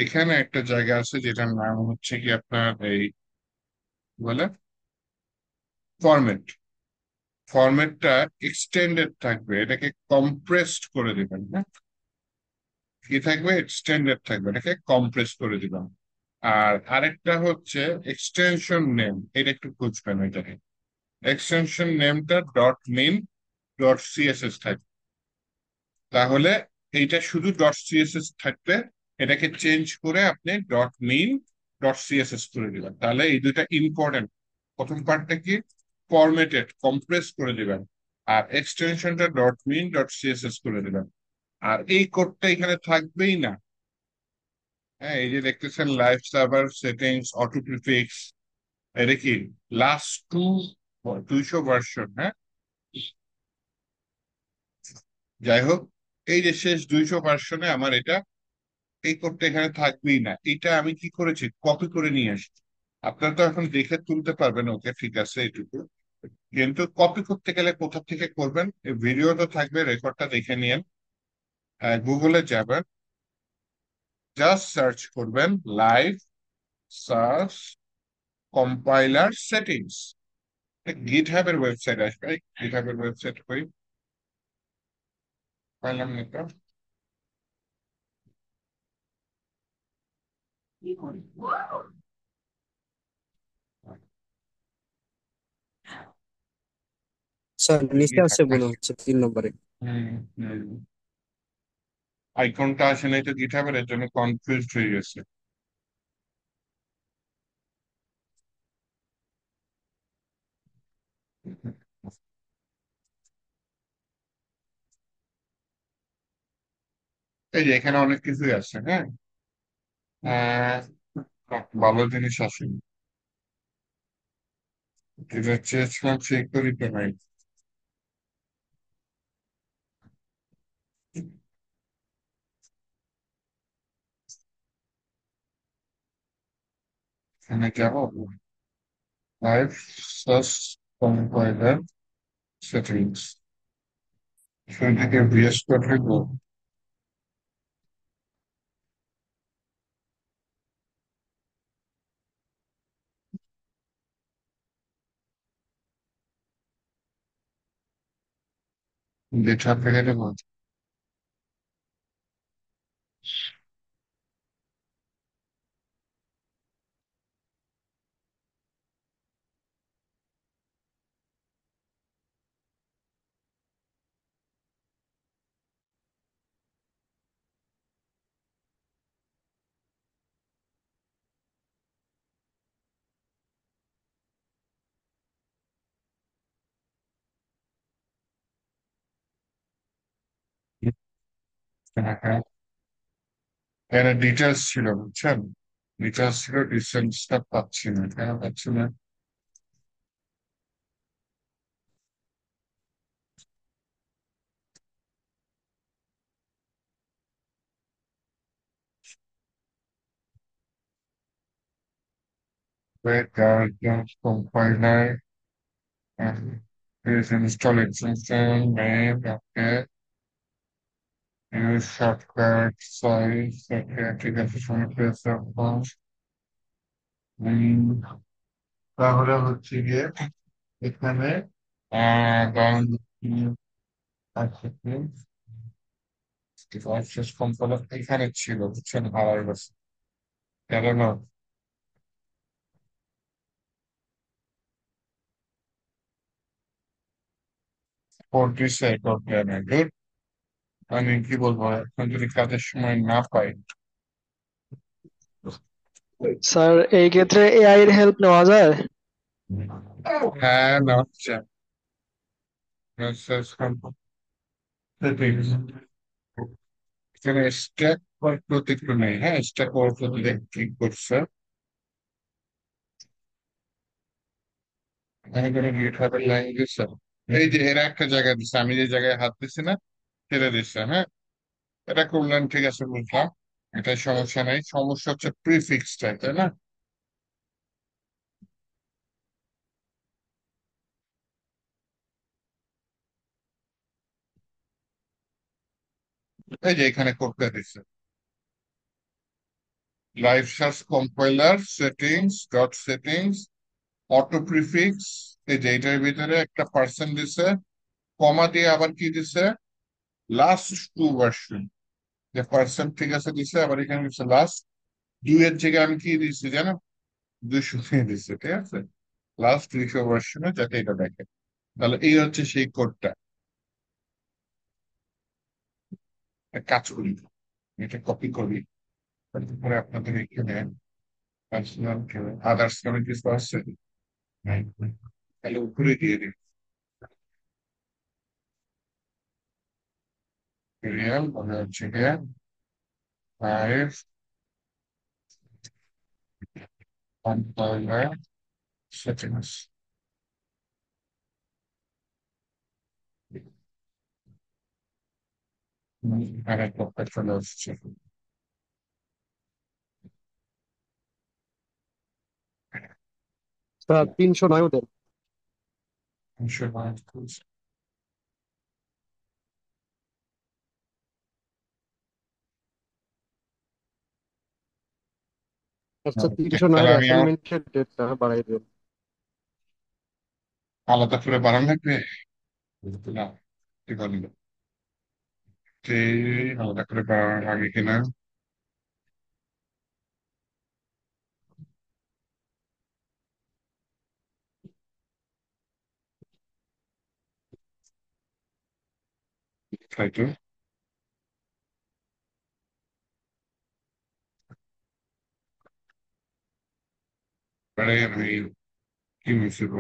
Speaker 1: এখানে একটা জায়গা আছে যেটার নাম হচ্ছে কি আপনার এই কি বলে ফরম্যাট। ফরম্যাটটা এক্সটেন্ডেড থাকবে, এটাকে কম্প্রেসড করে দিবেন, হ্যাঁ। কি থাকবে, এক্সটেন্ডেড থাকবে, এটাকে কম্প্রেস করে দিবেন। আর আরেকটা হচ্ছে এক্সটেনশন নেম, এটা একটু খুঁজবেন ওইটাকে। এক্সটেনশন নেমটা ডট মিন ডট সিএসএস থাকবে, তাহলে এইটা শুধু ডট সিএসএস থাকবে, এটাকে চেঞ্জ করে আপনি ডট মিন ডট সিএসএস করে দিবেন, তাহলে এই দুইটা ইম্পর্টেন্ট। প্রথম পার্টটা কি, ফরম্যাটেড কম্প্রেস করে দিবেন, আর এক্সটেনশনটা ডট মিন ডট সিএসএস করে দিবেন। আর এই কোডটা এখানে থাকবেই না। হ্যাঁ, এই যে দেখতেছেন live server settings auto prefix, এটা কি লাস্ট 200 ভার্সন। হ্যাঁ, যাই হোক, এই যে শেষ 200 ভার্সনে আমার এটা, এই কোডটা এখানে থাকবেই না। এটা আমি কি করেছি, কপি করে নিয়ে আসছি। আপনারা তো এখন দেখে তুলতে পারবেন, ওকে ঠিক আছে এইটুকু, কিন্তু কপি করতে গেলে কোথা থেকে করবেন, এই ভিডিওটা থাকবে, রেকর্ডটা দেখে নিয়েন। গুগলে যাবেন, জাস্ট সার্চ করবেন লাইভ সার্চ কম্পাইলার সেটিংস, গিটহাবের ওয়েবসাইট আসবে। গিটহাবের ওয়েবসাইট কই পাইলাম না তো।
Speaker 4: স্যার নিচে আছে
Speaker 1: GitHub
Speaker 4: মনে হচ্ছে 3 নম্বরে।
Speaker 1: আইকনটা আসে নাই তো গিটহাবের, এর জন্য কনফিউজ হয়ে গেছে। এই যে এখানে অনেক কিছুই আছে। হ্যাঁ, আহ, ভালো জিনিস আছে, যেটা চেয়েছিলাম চেক করি তো নাই। এখানে যাবো, লাইভ সার্চ কম্পাইলার সেটিংস, এখান থেকে ভিএস কোড লিখবো। গিটহাব থেকে দেবো। হ্যাঁ, এখানে ডিটেলস ছিল বুঝছেন, ডিটেলস ছিল, ডিটেলসটা পাচ্ছি না, কেন পাচ্ছি না। Wait, compiler and please install extension name, okay, use shortcut size, okay, ঠিক আছে, সময় পেয়েছে এখন। উম, তাহলে হচ্ছে গিয়ে এখানে কম্পাইলার এখানে ছিল বুঝছেন, হারাই গেছে কেন। কোড দিছে, কোড দেয় না, গুড। আমি কি বলবো, এখন যদি কাজের সময় না পাই।
Speaker 3: স্যার এই ক্ষেত্রে এআই এর হেল্প নেওয়া যায়?
Speaker 1: হ্যাঁ, না হচ্ছে মেসেজ সেটিংস, এখানে স্ট্যাক ওভারফ্লো একটু নেই। হ্যাঁ, স্ট্যাক ওভারফ্লো ক্লিক করছে, এখানে কোনো গিটহাবের লাইন দিচ্ছে, এই যে এরা একটা জায়গায় দিচ্ছে, আমি যে জায়গায় হাত দিচ্ছি না, ছেড়ে দিচ্ছে। হ্যাঁ, এটা করলেন ঠিক আছে, বুঝলাম, এটা সমস্যা নাই। সমস্যা হচ্ছে প্রিফিক্সটা, তাই না। এই যে এখানে করতে দিচ্ছে live search compiler settings dot settings auto prefix, এই যে এটার ভিতরে একটা পার্সেন্ট দিছে, কমা দিয়ে আবার কি দিছে, লাস্ট 2 ভার্সন, যে পার্সেন্ট ঠিক আছে দিছে, আবার এখানে দিচ্ছে লাস্ট দুইয়ের জায়গায় আমি কি দিচ্ছি জানো, 200 দিয়ে দিচ্ছি, ঠিক আছে, লাস্ট 200 ভার্সনে যাতে এটা দেখে। তাহলে এই হচ্ছে সেই কোডটা। এক কাজ করি, এটা কপি করি, তারপরে আপনাদের এখানে পার্সোনাল আদার্স নামে কিছু আসছে, তাহলে উপরে দিয়ে দিই রিয়াল, মানে হচ্ছে গিয়ে 5 সেকেন্ডস। আর এক পক্ষে চলে আসছে।
Speaker 4: স্যার 309 দেন।
Speaker 1: 329।
Speaker 4: আচ্ছা
Speaker 1: Okay,
Speaker 4: 309
Speaker 1: তাহলে
Speaker 4: এর
Speaker 1: আমি আমার
Speaker 4: অ্যাসাইনমেন্টের ডেটটা বাড়াই দেন।
Speaker 1: আলাদা করে বাড়ান লাগবে না, ঠিক আছে, আলাদা করে বাড়ানো লাগে কিনা। তাই তো, বাড়াই আমি কি মিছিল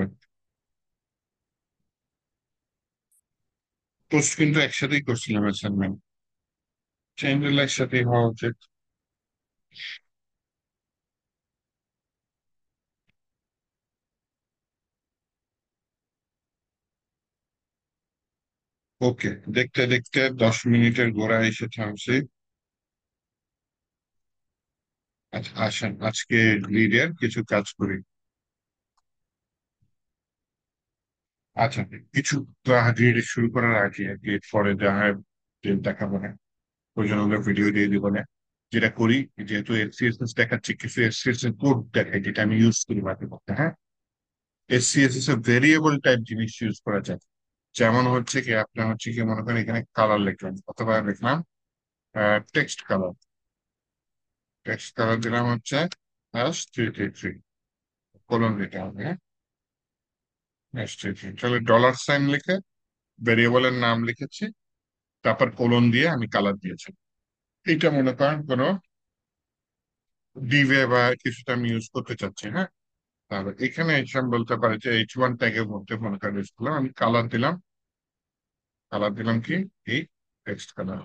Speaker 1: পোস্ট কিন্তু একসাথেই করছিলাম অ্যাসাইনমেন্ট, চেঞ্জ একসাথেই হওয়া উচিত। ওকে, দেখতে দেখতে 10 মিনিটের গোড়ায় এসে থামছি। আচ্ছা আসেন আজকে গ্রিডের কিছু কাজ করি। আচ্ছা, কিছু গ্রিড শুরু করার আগে গ্রিড পরে দেখা দেখাবো না, ওই জন্য আমরা ভিডিও দিয়ে দিব না। যেটা করি, যেহেতু এসসিএসএস দেখাচ্ছি, কিছু এসসিএস এর কোড দেখাই যেটা আমি ইউজ করি মাঝে মধ্যে, হ্যাঁ। এসসিএসএস এর ভেরিয়েবল টাইপ জিনিস ইউজ করা যায়। যেমন হচ্ছে কি, আপনার হচ্ছে কি মনে করেন এখানে কালার লিখলাম, অথবা লিখলাম টেক্সট কালার। টেক্সট কালার দিলাম হচ্ছে +333, কোলন দিতে হবে, হ্যাঁ, +333। তাহলে $সাইন লিখে ভেরিয়েবলের নাম লিখেছি, তারপর কোলন দিয়ে আমি কালার দিয়েছি। এটা মনে করেন কোনো ডিভে বা কিছুতে আমি ইউজ করতে চাচ্ছি, হ্যাঁ। তাহলে এখানে এসে আমি বলতে পারি যে H1 ট্যাগের মধ্যে মনে করেন ইউজ করলাম, আমি কালার দিলাম, কালার দিলাম কি এই টেক্সট কালার।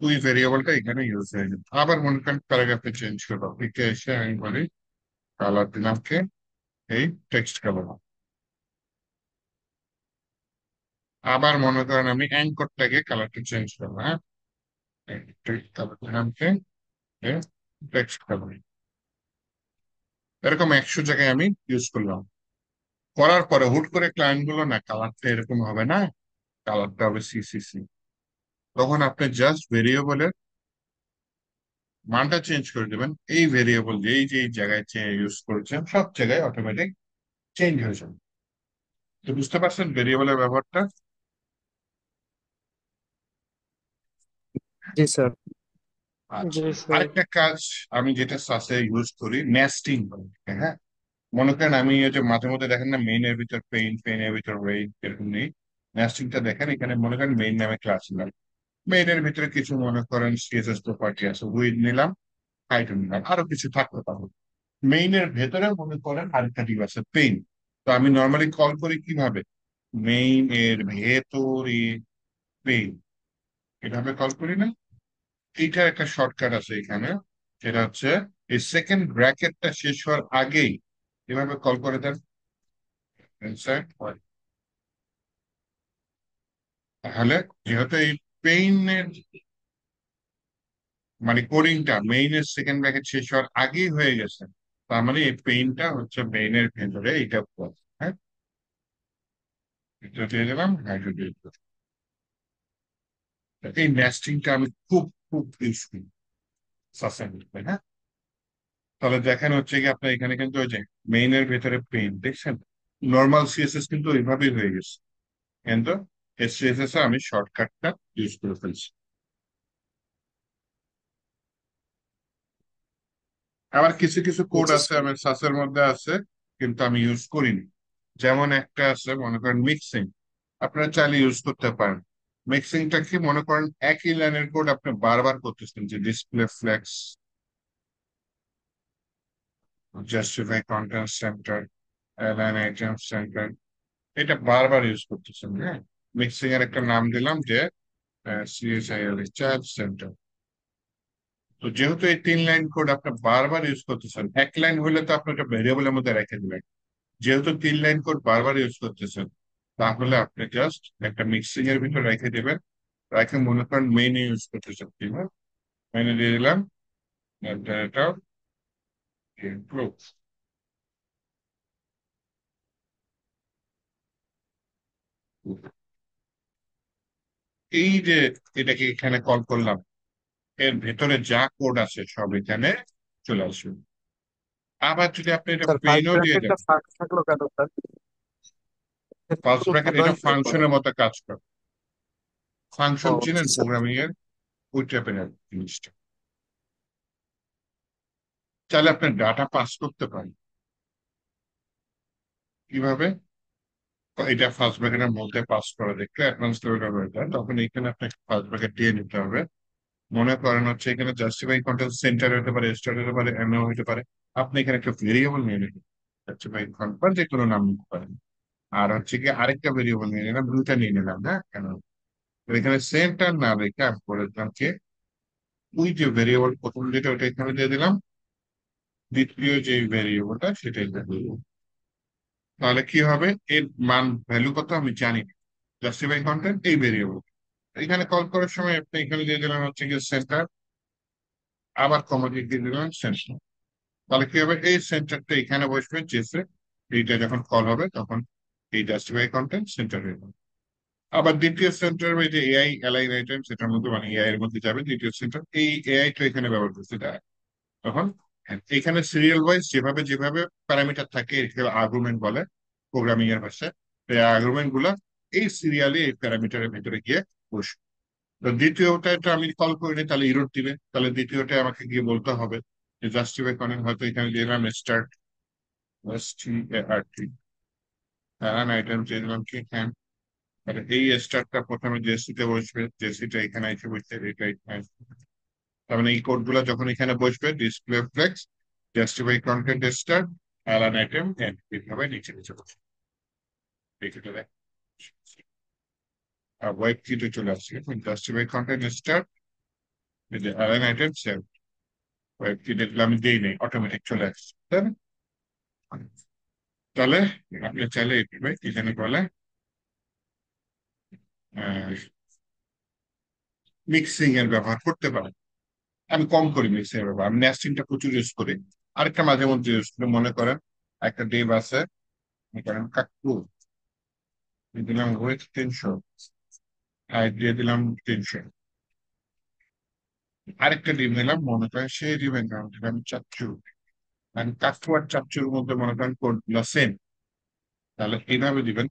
Speaker 1: ওই ভেরিয়েবলটা এখানে ইউজ হয়ে গেল। আবার মনে করেন প্যারাগ্রাফে চেঞ্জ করবো, একে এসে আমি বলি কালার দিলাম কি এই টেক্সট কালার। আবার মনে করেন আমি অ্যাঙ্করটাকে কালারটা চেঞ্জ করবো, হ্যাঁ, কালার দিলাম কি টেক্সট কালার। এরকম 100 জায়গায় আমি ইউজ করলাম। করার পরে হুট করে ক্লায়েন্ট গুলো না কালারটা এরকম হবে না, কালারটা হবে সিসিসি। তখন আপনি জাস্ট ভেরিয়েবলের মানটা চেঞ্জ করে দেবেন, এই ভেরিয়েবল যেই যেই জায়গায় ইউজ করেছেন সব জায়গায় অটোমেটিক চেঞ্জ হয়ে যাবে। তো বুঝতে পারছেন ভেরিয়েবলের ব্যবহারটা।
Speaker 4: জি স্যার।
Speaker 1: আচ্ছা,
Speaker 3: জি স্যার।
Speaker 1: আরেকটা কাজ আমি যেটা সাসে ইউজ করি, নেস্টিং, হ্যাঁ। মনে করেন আমি এই যে মাঝে মধ্যে দেখেন না মেইনের ভিতর পেইন, পেইনের ভিতর ওয়েট এরকম নেই, নেস্টিংটা দেখেন এখানে মনে করেন মেইন নামে ক্লাস নিলাম, মেইনের ভিতরে কিছু মনে করেন সিএসএস প্রপার্টি আছে, উইড নিলাম, হাইট নিলাম, আরো কিছু থাকতে পারে। মেইনের ভেতরে মনে করেন আরেকটা ডিভ আছে পেইন। তো আমি নর্মালি কল করি কিভাবে, মেইন এর ভেতরে পেইন, এভাবে কল করি না। এইটার একটা শর্টকাট আছে এখানে, সেটা হচ্ছে এই সেকেন্ড ব্র্যাকেটটা শেষ হওয়ার আগেই এভাবে কল করে দেন, ইনসার্ট হয়। তাহলে যেহেতু এই পেইনের মানে কোডিংটা মেইনের সেকেন্ড ব্র্যাকেট শেষ হওয়ার আগেই হয়ে গেছে, তার মানে এই পেইনটা হচ্ছে মেইনের ভেতরে এইটা পড়ে, হ্যাঁ। এটা দিয়ে দিলাম, হাইড্রো দিয়ে দিলাম। এই নেস্টিংটা আমি খুব খুব ইউজ করি সাসেন্ড, হ্যাঁ। তাহলে দেখেন হচ্ছে কি আপনার এখানে কিন্তু ওই যে মেইনের ভেতরে পেইন দেখছেন, নর্মাল সিএসএস কিন্তু এইভাবেই হয়ে গেছে, কিন্তু এসসিএসএস এ আমি শর্টকাটটা ইউজ করে ফেলছি। আবার কিছু কিছু কোড
Speaker 4: জি
Speaker 1: আছে
Speaker 4: স্যার।
Speaker 1: আমার সাসের মধ্যে আছে, কিন্তু আমি ইউজ করিনি। যেমন একটা আছে মনে করেন মিক্সিং, আপনারা চাইলে ইউজ করতে পারেন। মিক্সিংটা কি, মনে করেন একই লাইনের কোড আপনি বারবার করতেছেন, যে display flex, justify content centre, align item centre, এটা বারবার ইউজ করতেছেন। হ্যাঁ, মিক্সিং এর একটা নাম দিলাম যে সিএসআইএল চার্জ সেন্টার। তো যেহেতু এই 3 লাইন কোড আপনি বারবার ইউজ করতেছেন, এক লাইন হলে তো আপনি একটা ভেরিয়েবলের মধ্যে রেখে দিবেন। যেহেতু 3 লাইন কোড বারবার ইউজ করতেছেন, তাহলে আপনি জাস্ট একটা মিক্সিং এর ভিতর রেখে দিবেন। রেখে মনে করেন মেইন ইউজ করতেছেন, ঠিক আছে? মেইনে দিয়ে দিলাম, এটা ইমপ্রুভ। এই যে এটাকে এখানে কল করলাম, এর ভেতরে যা কোড আছে সব এখানে চলে আসবে। আবার যদি আপনি এটা
Speaker 4: স্যার ফার্স্ট
Speaker 1: প্লেনও দিয়ে দেন,
Speaker 4: ব্র্যাকেটটা ফাঁকা থাকলো কেন স্যার? এটা
Speaker 1: ফার্স্ট
Speaker 4: তো
Speaker 1: ব্র্যাকেট, এটা
Speaker 4: ভালোই তো করে।
Speaker 1: ফাংশনের মতো কাজ করে।
Speaker 4: ও
Speaker 1: ফাংশন
Speaker 4: আচ্ছা
Speaker 1: চিনেন
Speaker 4: স্যার।
Speaker 1: প্রোগ্রামিং এর, ওই টাইপের জিনিসটা। চাইলে আপনি ডাটা পাস করতে পারেন। কিভাবে? তো এটা ফার্স্ট ব্র্যাকেটের মধ্যে পাস করে দেখতে অ্যাডভান্স লেভেল হবে এটা, তখন এখানে আপনাকে ফার্স্ট ব্র্যাকেট দিয়ে নিতে হবে। মনে করেন হচ্ছে এখানে জাস্টিফাই কন্টেন্ট সেন্টার হতে পারে, স্টার্ট হতে পারে, এমএও হতে পারে। আপনি এখানে একটা ভেরিয়েবল নিয়ে নেবেন, জাস্টিফাই কন্টেন্ট যে কোনো নাম নিতে পারেন। আর হচ্ছে কি আরেকটা ভেরিয়েবল নিয়ে নিলাম, দুইটা নিয়ে নিলাম, হ্যাঁ কেন? তো এখানে সেন্টার না রেখে আমি বলে দিলাম যে ওই যে ভেরিয়েবল প্রথম যেটা ওটা এখানে দিয়ে দিলাম, দ্বিতীয় যে ভেরিয়েবলটা সেটা এখানে দিয়ে দিলাম। তাহলে কি হবে, এর মান ভ্যালু কত আমি জানি, জাস্টিফাই কন্টেন্ট এই ভেরিয়েবল। এখানে কল করার সময় আপনি এখানে দিয়ে দিলাম হচ্ছে গিয়ে সেন্টার, আবার কমা দিয়ে দিয়ে দিলাম সেন্টার। তাহলে কি হবে, এই সেন্টারটা এখানে বসবে, জেসে এইটা যখন কল হবে তখন এই জাস্টিফাই কন্টেন্ট সেন্টার হয়ে যাবে। আবার দ্বিতীয় সেন্টার ওই যে এআই অ্যালাইন আইটেম, সেটার মধ্যে মানে এআই এর মধ্যে যাবে দ্বিতীয় সেন্টার, এই এআই টা এখানে ব্যবহার করছে এটা। তখন এখানে সিরিয়াল ওয়াইজ যেভাবে যেভাবে প্যারামিটার থাকে, এটাকে আর্গুমেন্ট বলে প্রোগ্রামিং এর ভাষায়। এই আর্গুমেন্ট গুলা এই সিরিয়ালে এই প্যারামিটারের ভিতরে গিয়ে বসবে। তো দ্বিতীয়টা এটা আমি কল করিনি, তাহলে ইরর দিবে। তাহলে দ্বিতীয়টা আমাকে গিয়ে বলতে হবে যে জাস্টিফাই করেন, হয়তো এখানে দিলাম স্টার্ট, START, হ্যাঁ আইটেম দিয়ে দিলাম কি হ্যাঁ। তাহলে এই স্টার্টটা প্রথমে জেসিতে বসবে, জেসিটা এখানে এসে বসছে, এটা এখানে আসবে। তার মানে এই কোড গুলা যখন এখানে বসবে, display flex, justify content start, align item end, এইভাবে নিচে নিচে বসবে। এইটা দেখ, আর ওয়েব কিটে চলে আসছে, জাস্টিফাই কন্টেন্ট স্টার্ট, এই যে অ্যালান আইটেম সেভ। ওয়েব কিটে আমি দিই নেই, অটোমেটিক চলে আসছে, তাই না? তাহলে আপনি চাইলে এইভাবে কি জানি বলে, মিক্সিং এর ব্যবহার করতে পারেন। আমি কম করি মিক্সিং এর ব্যবহার, আমি নেস্টিংটা প্রচুর ইউজ করি। আরেকটা মাঝে মধ্যে ইউজ করি, মনে করেন একটা ডিম আছে, মনে করেন কাকু, দিয়ে দিলাম ওয়েট 300, হাইট দিয়ে দিলাম 300। আরেকটা ডিম নিলাম, মনে করেন সেই ডিমের নাম দিলাম চাচ্চু। আমি কাকু আর চাচ্চুর মধ্যে মনে করেন কোড গুলো সেম। তাহলে এইভাবে দিবেন,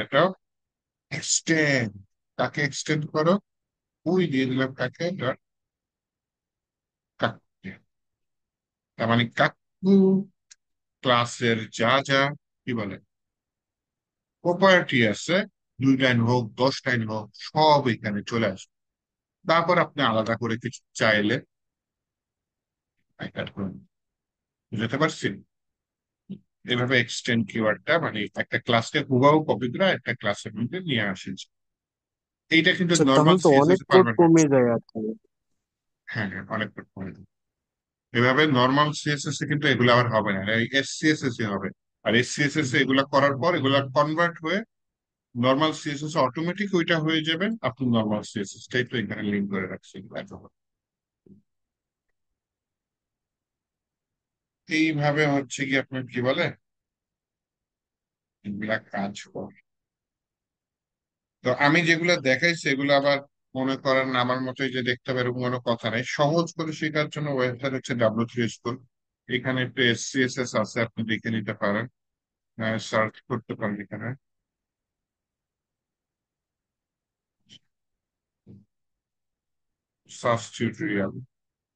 Speaker 1: এটাও এক্সটেন্ড, তাকে এক্সটেন্ড করো, ওই দিয়ে দিলাম কাকে, কাকু। তার মানে কাকু ক্লাসের যা যা কি বলে প্রপার্টি আছে, 2 লাইন হোক 10 লাইন হোক, সব এখানে চলে আসবে। তারপর আপনি আলাদা করে কিছু চাইলে অ্যাড করুন। বুঝতে পারছেন? এভাবে এক্সটেন্ড কিওয়ার্ডটা মানে একটা ক্লাসকে হুবাহু কপি করে একটা ক্লাসের মধ্যে নিয়ে আসেন। এইটা কিন্তু
Speaker 4: আচ্ছা
Speaker 1: নর্মাল
Speaker 4: তাহলে তো
Speaker 1: সিএসএস
Speaker 4: অনেক
Speaker 1: এ
Speaker 4: কোড
Speaker 1: পারবেন না।
Speaker 4: কমে যায় আর কি।
Speaker 1: হ্যাঁ হ্যাঁ, অনেক কমে যাবে। এভাবে নর্মাল সিএসএস এ কিন্তু এগুলো আবার হবে না, এই এসসিএসএস এ হবে। আর এসসিএসএস এ এগুলা করার পর এগুলা কনভার্ট হয়ে নর্মাল সিএসএস অটোমেটিক ওইটা হয়ে যাবেন। আপনি নর্মাল সিএসএস টাই তো এখানে লিঙ্ক করে রাখছেন এখন। এইভাবে হচ্ছে কি আপনার কি বলে এগুলা কাজ করে। তো আমি যেগুলো দেখাইছি এগুলো আবার মনে করেন আমার মতোই যে দেখতে হবে এরকম কোনো কথা নেই। সহজ করে শেখার জন্য ওয়েবসাইট হচ্ছে W3 স্কুল। এখানে একটু SCSS আছে, আপনি দেখে নিতে পারেন, সার্চ করতে পারেন এখানে সাস টিউটোরিয়াল।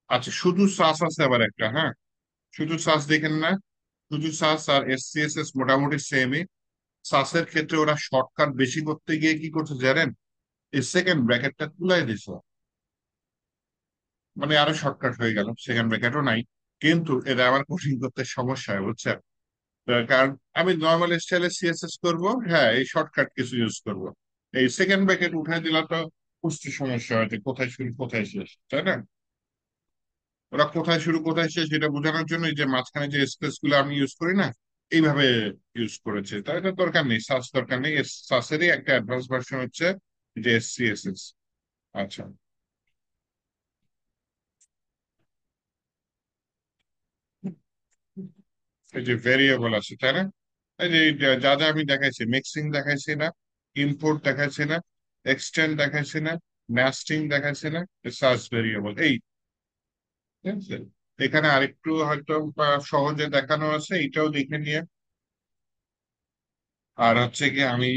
Speaker 1: আচ্ছা, শুধু সাস আছে আবার একটা, হ্যাঁ, শুধু সাস দেখেন না, শুধু সাস আর এসসিএসএস মোটামুটি সেমই। সাসের ক্ষেত্রে ওরা শর্টকাট বেশি করতে গিয়ে কি করছে জানেন, এই সেকেন্ড ব্র্যাকেটটা তুলাই দিছে, মানে আরো শর্টকাট হয়ে গেল, সেকেন্ড ব্র্যাকেটও নাই। কিন্তু এটা আমার কোডিং করতে সমস্যা হয় বুঝছেন। কারণ আমি নর্মাল স্টাইলে সিএসএস করবো, হ্যাঁ এই শর্টকাট কিছু ইউজ করব, এই সেকেন্ড ব্র্যাকেট উঠাই দিলে তো বুঝতে সমস্যা হয় যে কোথায় শুরু কোথায় শেষ, তাই না? ওরা কোথায় শুরু কোথায় শেষ এটা বোঝানোর জন্য এই যে মাঝখানে যে স্পেস গুলো আমি ইউজ করি না, এইভাবে ইউজ করেছে। তাই এটা দরকার নেই, সাস দরকার নেই। সাসেরই একটা অ্যাডভান্স ভার্সন হচ্ছে যে সিএসএস। আচ্ছা, এই যে ভেরিয়েবল আছে তাই না, এই যে যা যা আমি দেখাইছি, মিক্সিং দেখাইছি না, ইম্পোর্ট দেখাইছি না, এক্সটেন্ড দেখাইছি না, নেস্টিং দেখাইছি না, সার্চ ভেরিয়েবল এই, ঠিক আছে? এখানে আরেকটু হয়তো সহজে দেখানো আছে, এটাও দেখে নিয়ে। আর হচ্ছে কি আমি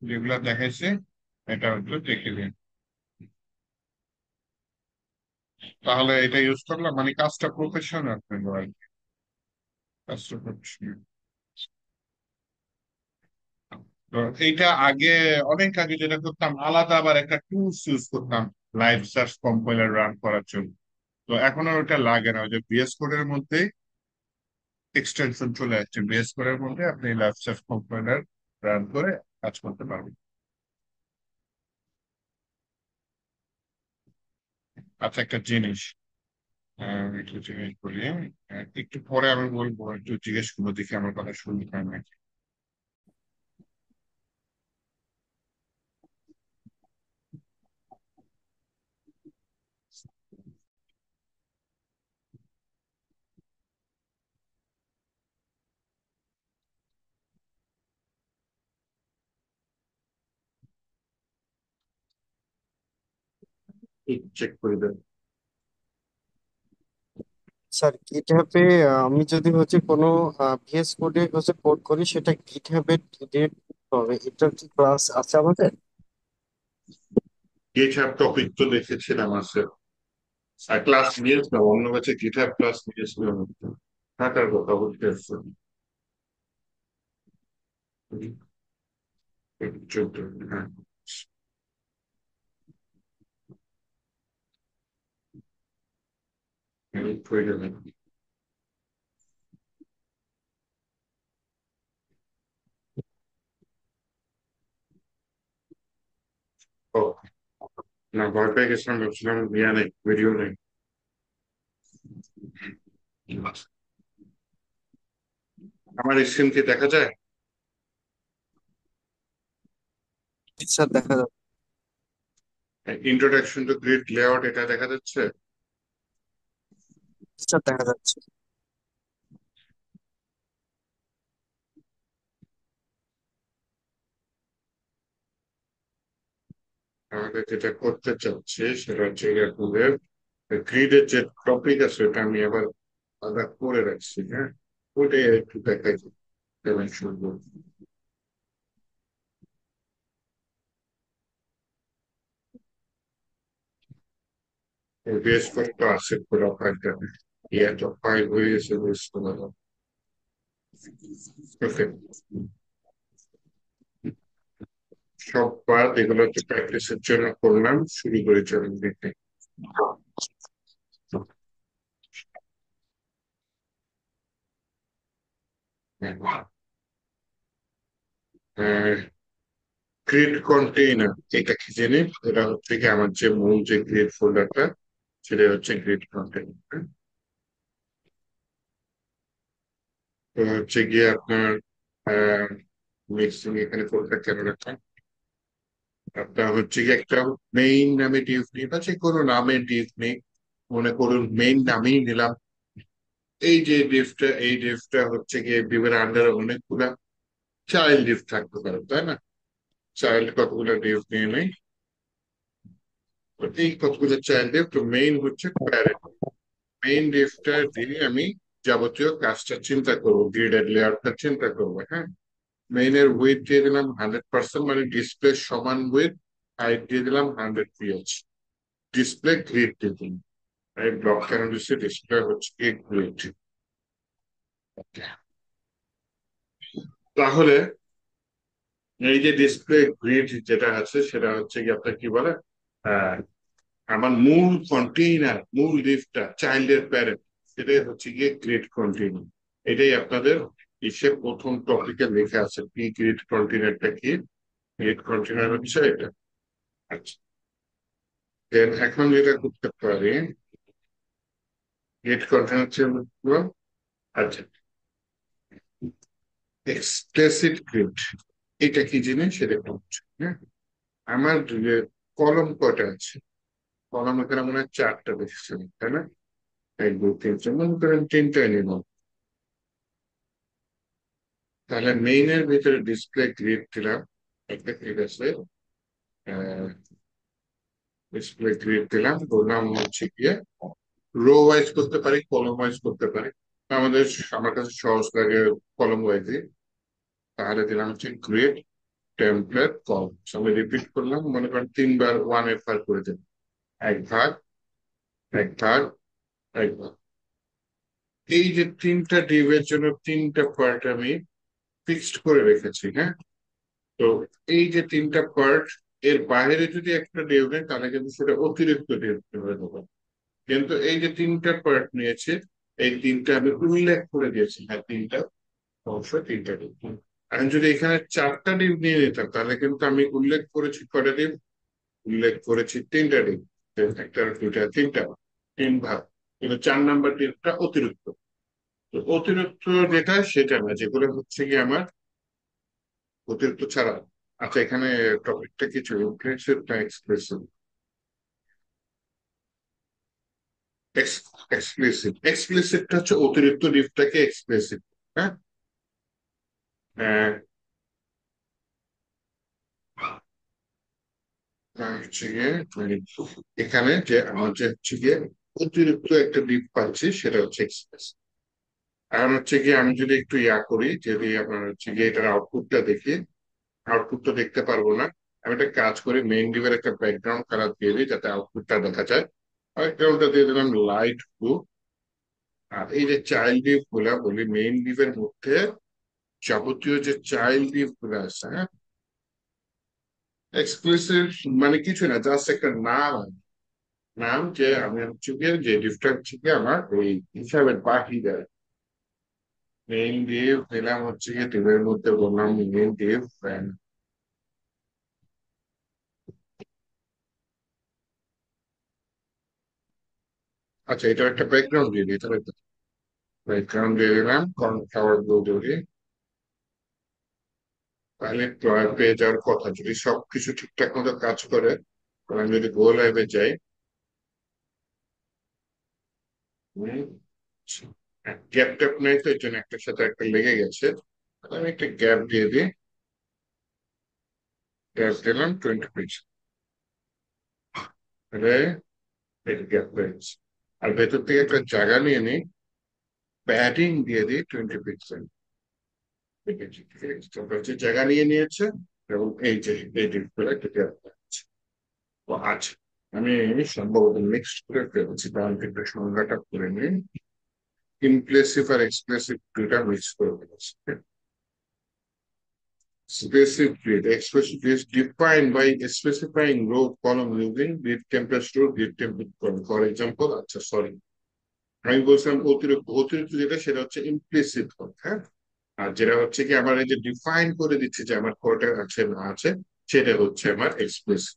Speaker 1: যেগুলা দেখাইছি এটা হয়তো দেখে নিন, তাহলে এটা ইউজ করলাম মানে কাজটা প্রফেশনাল হলো আর কি, কাজটা প্রফেশনাল। তো এইটা আগে, অনেক আগে যেটা করতাম আলাদা আবার একটা টুলস ইউজ করতাম লাইভ সার্চ কম্পাইলার রান করার জন্য। তো এখন আর ওটা লাগে না, ওই যে বিএস কোডের মধ্যে এক্সটেনশন চলে আসছে, বিএস কোডের মধ্যে আপনি লাইভ সার্চ কম্পাইলার রান করে কাজ করতে পারবেন। আচ্ছা একটা জিনিস, একটু জিজ্ঞেস করি, একটু পরে আমি বলবো, একটু জিজ্ঞেস করবো দেখি আমার কথা শুনতে পায় নাকি। চেক করে দেন।
Speaker 4: স্যার গিটহাবে আমি যদি হচ্ছে কোনো ভিএস কোডে হচ্ছে কোড করি, সেটা গিটহাবে ডিরেক্ট হবে, এটার কি ক্লাস আছে আমাদের?
Speaker 1: গিটহাব টপিক তো দেখেছিলাম আছে, আর ক্লাস নিয়েছিলাম অন্য ব্যাচে, গিটহাব ক্লাস নিয়েছিলাম, থাকার কথা বলতে আসছে। চোদ্দ, হ্যাঁ। হয়ে গেল। ও না, ভয় পেয়ে গেছিলাম, ভাবছিলাম ইয়া নেই, ভিডিও নেই। আমার স্ক্রিন কি দেখা যায়?
Speaker 4: স্যার দেখা যাবে।
Speaker 1: ইন্ট্রোডাকশন টু গ্রিড লেআউট এটা দেখা যাচ্ছে?
Speaker 4: স্যার দেখা যাচ্ছে।
Speaker 1: আমাদের যেটা করতে চাচ্ছি সেটা হচ্ছে আপনাদের গ্রিডের যে টপিক আছে ওটা আমি আবার আলাদা করে রাখছি, হ্যাঁ ওইটাই একটু দেখাই কেমন সুন্দর। বেশ করে তো আছে পুরো ফাইলটা, এত ফাইল হয়ে গেছে বেশ করে। ওকে, সব পার্ট এগুলো হচ্ছে প্র্যাকটিসের জন্য করলাম, শুরু করে চলুন দেখতে। ক্রিয়েট কন্টেইনার এটা কি জিনিস, এটা হচ্ছে কি আমার যে মূল যে ক্রিয়েট ফোল্ডারটা সেটা হচ্ছে ক্রিয়েট কন্টেইনার। তো হচ্ছে গিয়ে আপনার মিক্সিং এখানে ফোল্ডার কেন রাখলাম, আপনার হচ্ছে গিয়ে একটা মেইন নামে ডিভ নিই বা যে কোনো নামে ডিভ নেই, মনে করুন মেইন নামেই নিলাম। এই ডিভটা হচ্ছে গিয়ে ডিভের আন্ডারে অনেকগুলা চাইল্ড ডিভ থাকতে পারে তাই না, চাইল্ড কতগুলো ডিভ নিয়ে নেই, তো এই কতগুলো চাইল্ড ডিভ, তো মেইন হচ্ছে প্যারেন্ট। মেইন ডিভটা দিয়ে আমি যাবতীয় কাজটা চিন্তা করবো, গ্রিডের লেয়ারটা চিন্তা করবো, হ্যাঁ। মেইন এর উইথ দিয়ে দিলাম 100%, মানে ডিসপ্লে সমান উইথ, হাইট দিয়ে দিলাম 100 pH, ডিসপ্লে গ্রিড দিয়ে দিলাম। এই ব্লক কেন দিচ্ছে, ডিসপ্লে হচ্ছে গ্রিড। তাহলে এই যে ডিসপ্লে গ্রিড যেটা আছে সেটা হচ্ছে কি আপনার কি বলে আহ, আমার মূল কন্টেইনার মূল লিফটটা চাইল্ডের প্যারেন্ট সেটাই হচ্ছে গিয়ে গ্রিড কন্টেইনার। এটাই আপনাদের হিসেব প্রথম টপিকে লেখা আছে কি গ্রিড কন্টেইনারটা কি। গ্রিড কন্টেইনার হচ্ছে এটা। আচ্ছা, then এখন যেটা করতে পারি গ্রিড কন্টেইনার হচ্ছে হলো, আচ্ছা, এক্সপ্লিসিট গ্রিড এটা কি জিনিস সেটা একটু বুঝছি, হ্যাঁ। আমার কলম কয়টা আছে? কলম এখানে মনে হয় চারটা দেখেছেন, তাই না? এক দুই তিন চার, মনে করেন তিনটাই নিব। তাহলে মেইনের ভিতরে ডিসপ্লে গ্রিড দিলাম একটা, ঠিক আছে। ডিসপ্লে গ্রিড দিলাম, বললাম হচ্ছে গিয়ে রো ওয়াইজ করতে পারি, কলম ওয়াইজ করতে পারি। আমাদের আমার কাছে সহজ লাগে কলম ওয়াইজে। তাহলে দিলাম হচ্ছে গ্রিড টেমপ্লেট কলম। আমি রিপিট করলাম, মনে করেন তিনবার ওয়ান এর ভাগ করে দেব। এক ভাগ, এক ভাগ, এক ভাগ। এই যে তিনটা ডিভের জন্য তিনটা পার্ট আমি ফিক্সড করে রেখেছি, হ্যাঁ। তো এই যে তিনটা পার্ট, এর বাইরে যদি একটা ডিউ নেই তাহলে কিন্তু সেটা অতিরিক্ত ডিউ হয়ে যাবে। কিন্তু এই যে তিনটা পার্ট নিয়েছে, এই তিনটা আমি উল্লেখ করে দিয়েছি, হ্যাঁ তিনটা অংশ, তিনটা ডিউ। আমি যদি এখানে চারটা ডিউ নিয়ে নিতাম তাহলে কিন্তু আমি উল্লেখ করেছি কয়টা ডিউ? উল্লেখ করেছি তিনটা ডিউ। একটা দুইটা তিনটা, তিন ভাগ। কিন্তু 4 নাম্বার ডিউটা অতিরিক্ত। তো অতিরিক্ত যেটা সেটা না, যেগুলো হচ্ছে কি আমার অতিরিক্ত ছাড়া। আচ্ছা, এখানে টপিকটা কিছু ইমপ্লিসিট না এক্সপ্লিসিট? এক্সপ্লিসিট। এক্সপ্লিসিটটা হচ্ছে অতিরিক্ত ডিপটাকে এক্সপ্লিসিট, হ্যাঁ। আহ, হচ্ছে গিয়ে এখানে যে আমার যে হচ্ছে গিয়ে অতিরিক্ত একটা ডিপ পাচ্ছি সেটা হচ্ছে এক্সপ্লিসিট। এখন হচ্ছে গিয়ে আমি যদি একটু ইয়া করি, যদি আপনার হচ্ছে গিয়ে এটার আউটপুটটা দেখি, আউটপুট তো দেখতে পারবো না। আমি একটা কাজ করি, মেইন ডিপের একটা ব্যাকগ্রাউন্ড কালার দিয়ে দিই যাতে আউটপুটটা দেখা যায়। ব্যাকগ্রাউন্ডটা দিয়ে দিলাম লাইট ব্লু। আর এই যে চাইল্ড লিভ গুলা বলি, মেইন লিভের মধ্যে যাবতীয় যে চাইল্ড লিভ গুলো আছে, হ্যাঁ, এক্সক্লুসিভ মানে কিছু না, জাস্ট একটা নাম। নাম যে আমি হচ্ছে গিয়ে যে লিভটা হচ্ছে গিয়ে আমার ওই হিসাবের বাহিরে। মেইন লিভ দিলাম হচ্ছে গিয়ে টিভের মধ্যে বললাম মেইন লিভ। আচ্ছা, এটা একটা ব্যাকগ্রাউন্ড দিয়ে দিই তাহলে। ব্যাকগ্রাউন্ড দিয়ে দিলাম কর্নফ্লাওয়ার ব্লু দিয়ে। তাহলে পেয়ে যাওয়ার কথা যদি সবকিছু ঠিকঠাক মতো কাজ করে। আমি যদি গো লাইভে যাই, গ্যাপ ট্যাপ নেই তো, এই জন্য একটার সাথে একটা লেগে গেছে। আমি একটা গ্যাপ দিয়ে দিই, গ্যাপ দিলাম 20 পিক্সেল। তাহলে এটা গ্যাপ হয়েছে। আর ভেতর থেকে একটা জায়গা নিয়ে নিই, প্যাডিং দিয়ে দিই 20 পিক্সেল। ঠিক আছে, ঠিক আছে, তারপর হচ্ছে জায়গা নিয়ে নিয়েছে। এবং এই যে এই ডিপগুলো একটা গ্যাপ আছে। তো আচ্ছা, আমি সম্ভবত মিক্সড করে ফেলছি, কারণ একটা সংজ্ঞাটা করে নিই। ইমপ্রেসিভ আর এক্সপ্রেসিভ দুইটা মিক্স করে ফেলেছি। Specific grid. Expressive is defined by specifying row column using grid temperature, grid temperature column. For example, আচ্ছা সরি, আমি বলছিলাম অতিরিক্ত। অতিরিক্ত যেটা সেটা হচ্ছে ইমপ্লিসিট, হ্যাঁ। আর যেটা হচ্ছে কি আমার এই যে ডিফাইন করে দিচ্ছে যে আমার কোডে আছে না আছে, সেটা হচ্ছে আমার এক্সপ্লিসিট।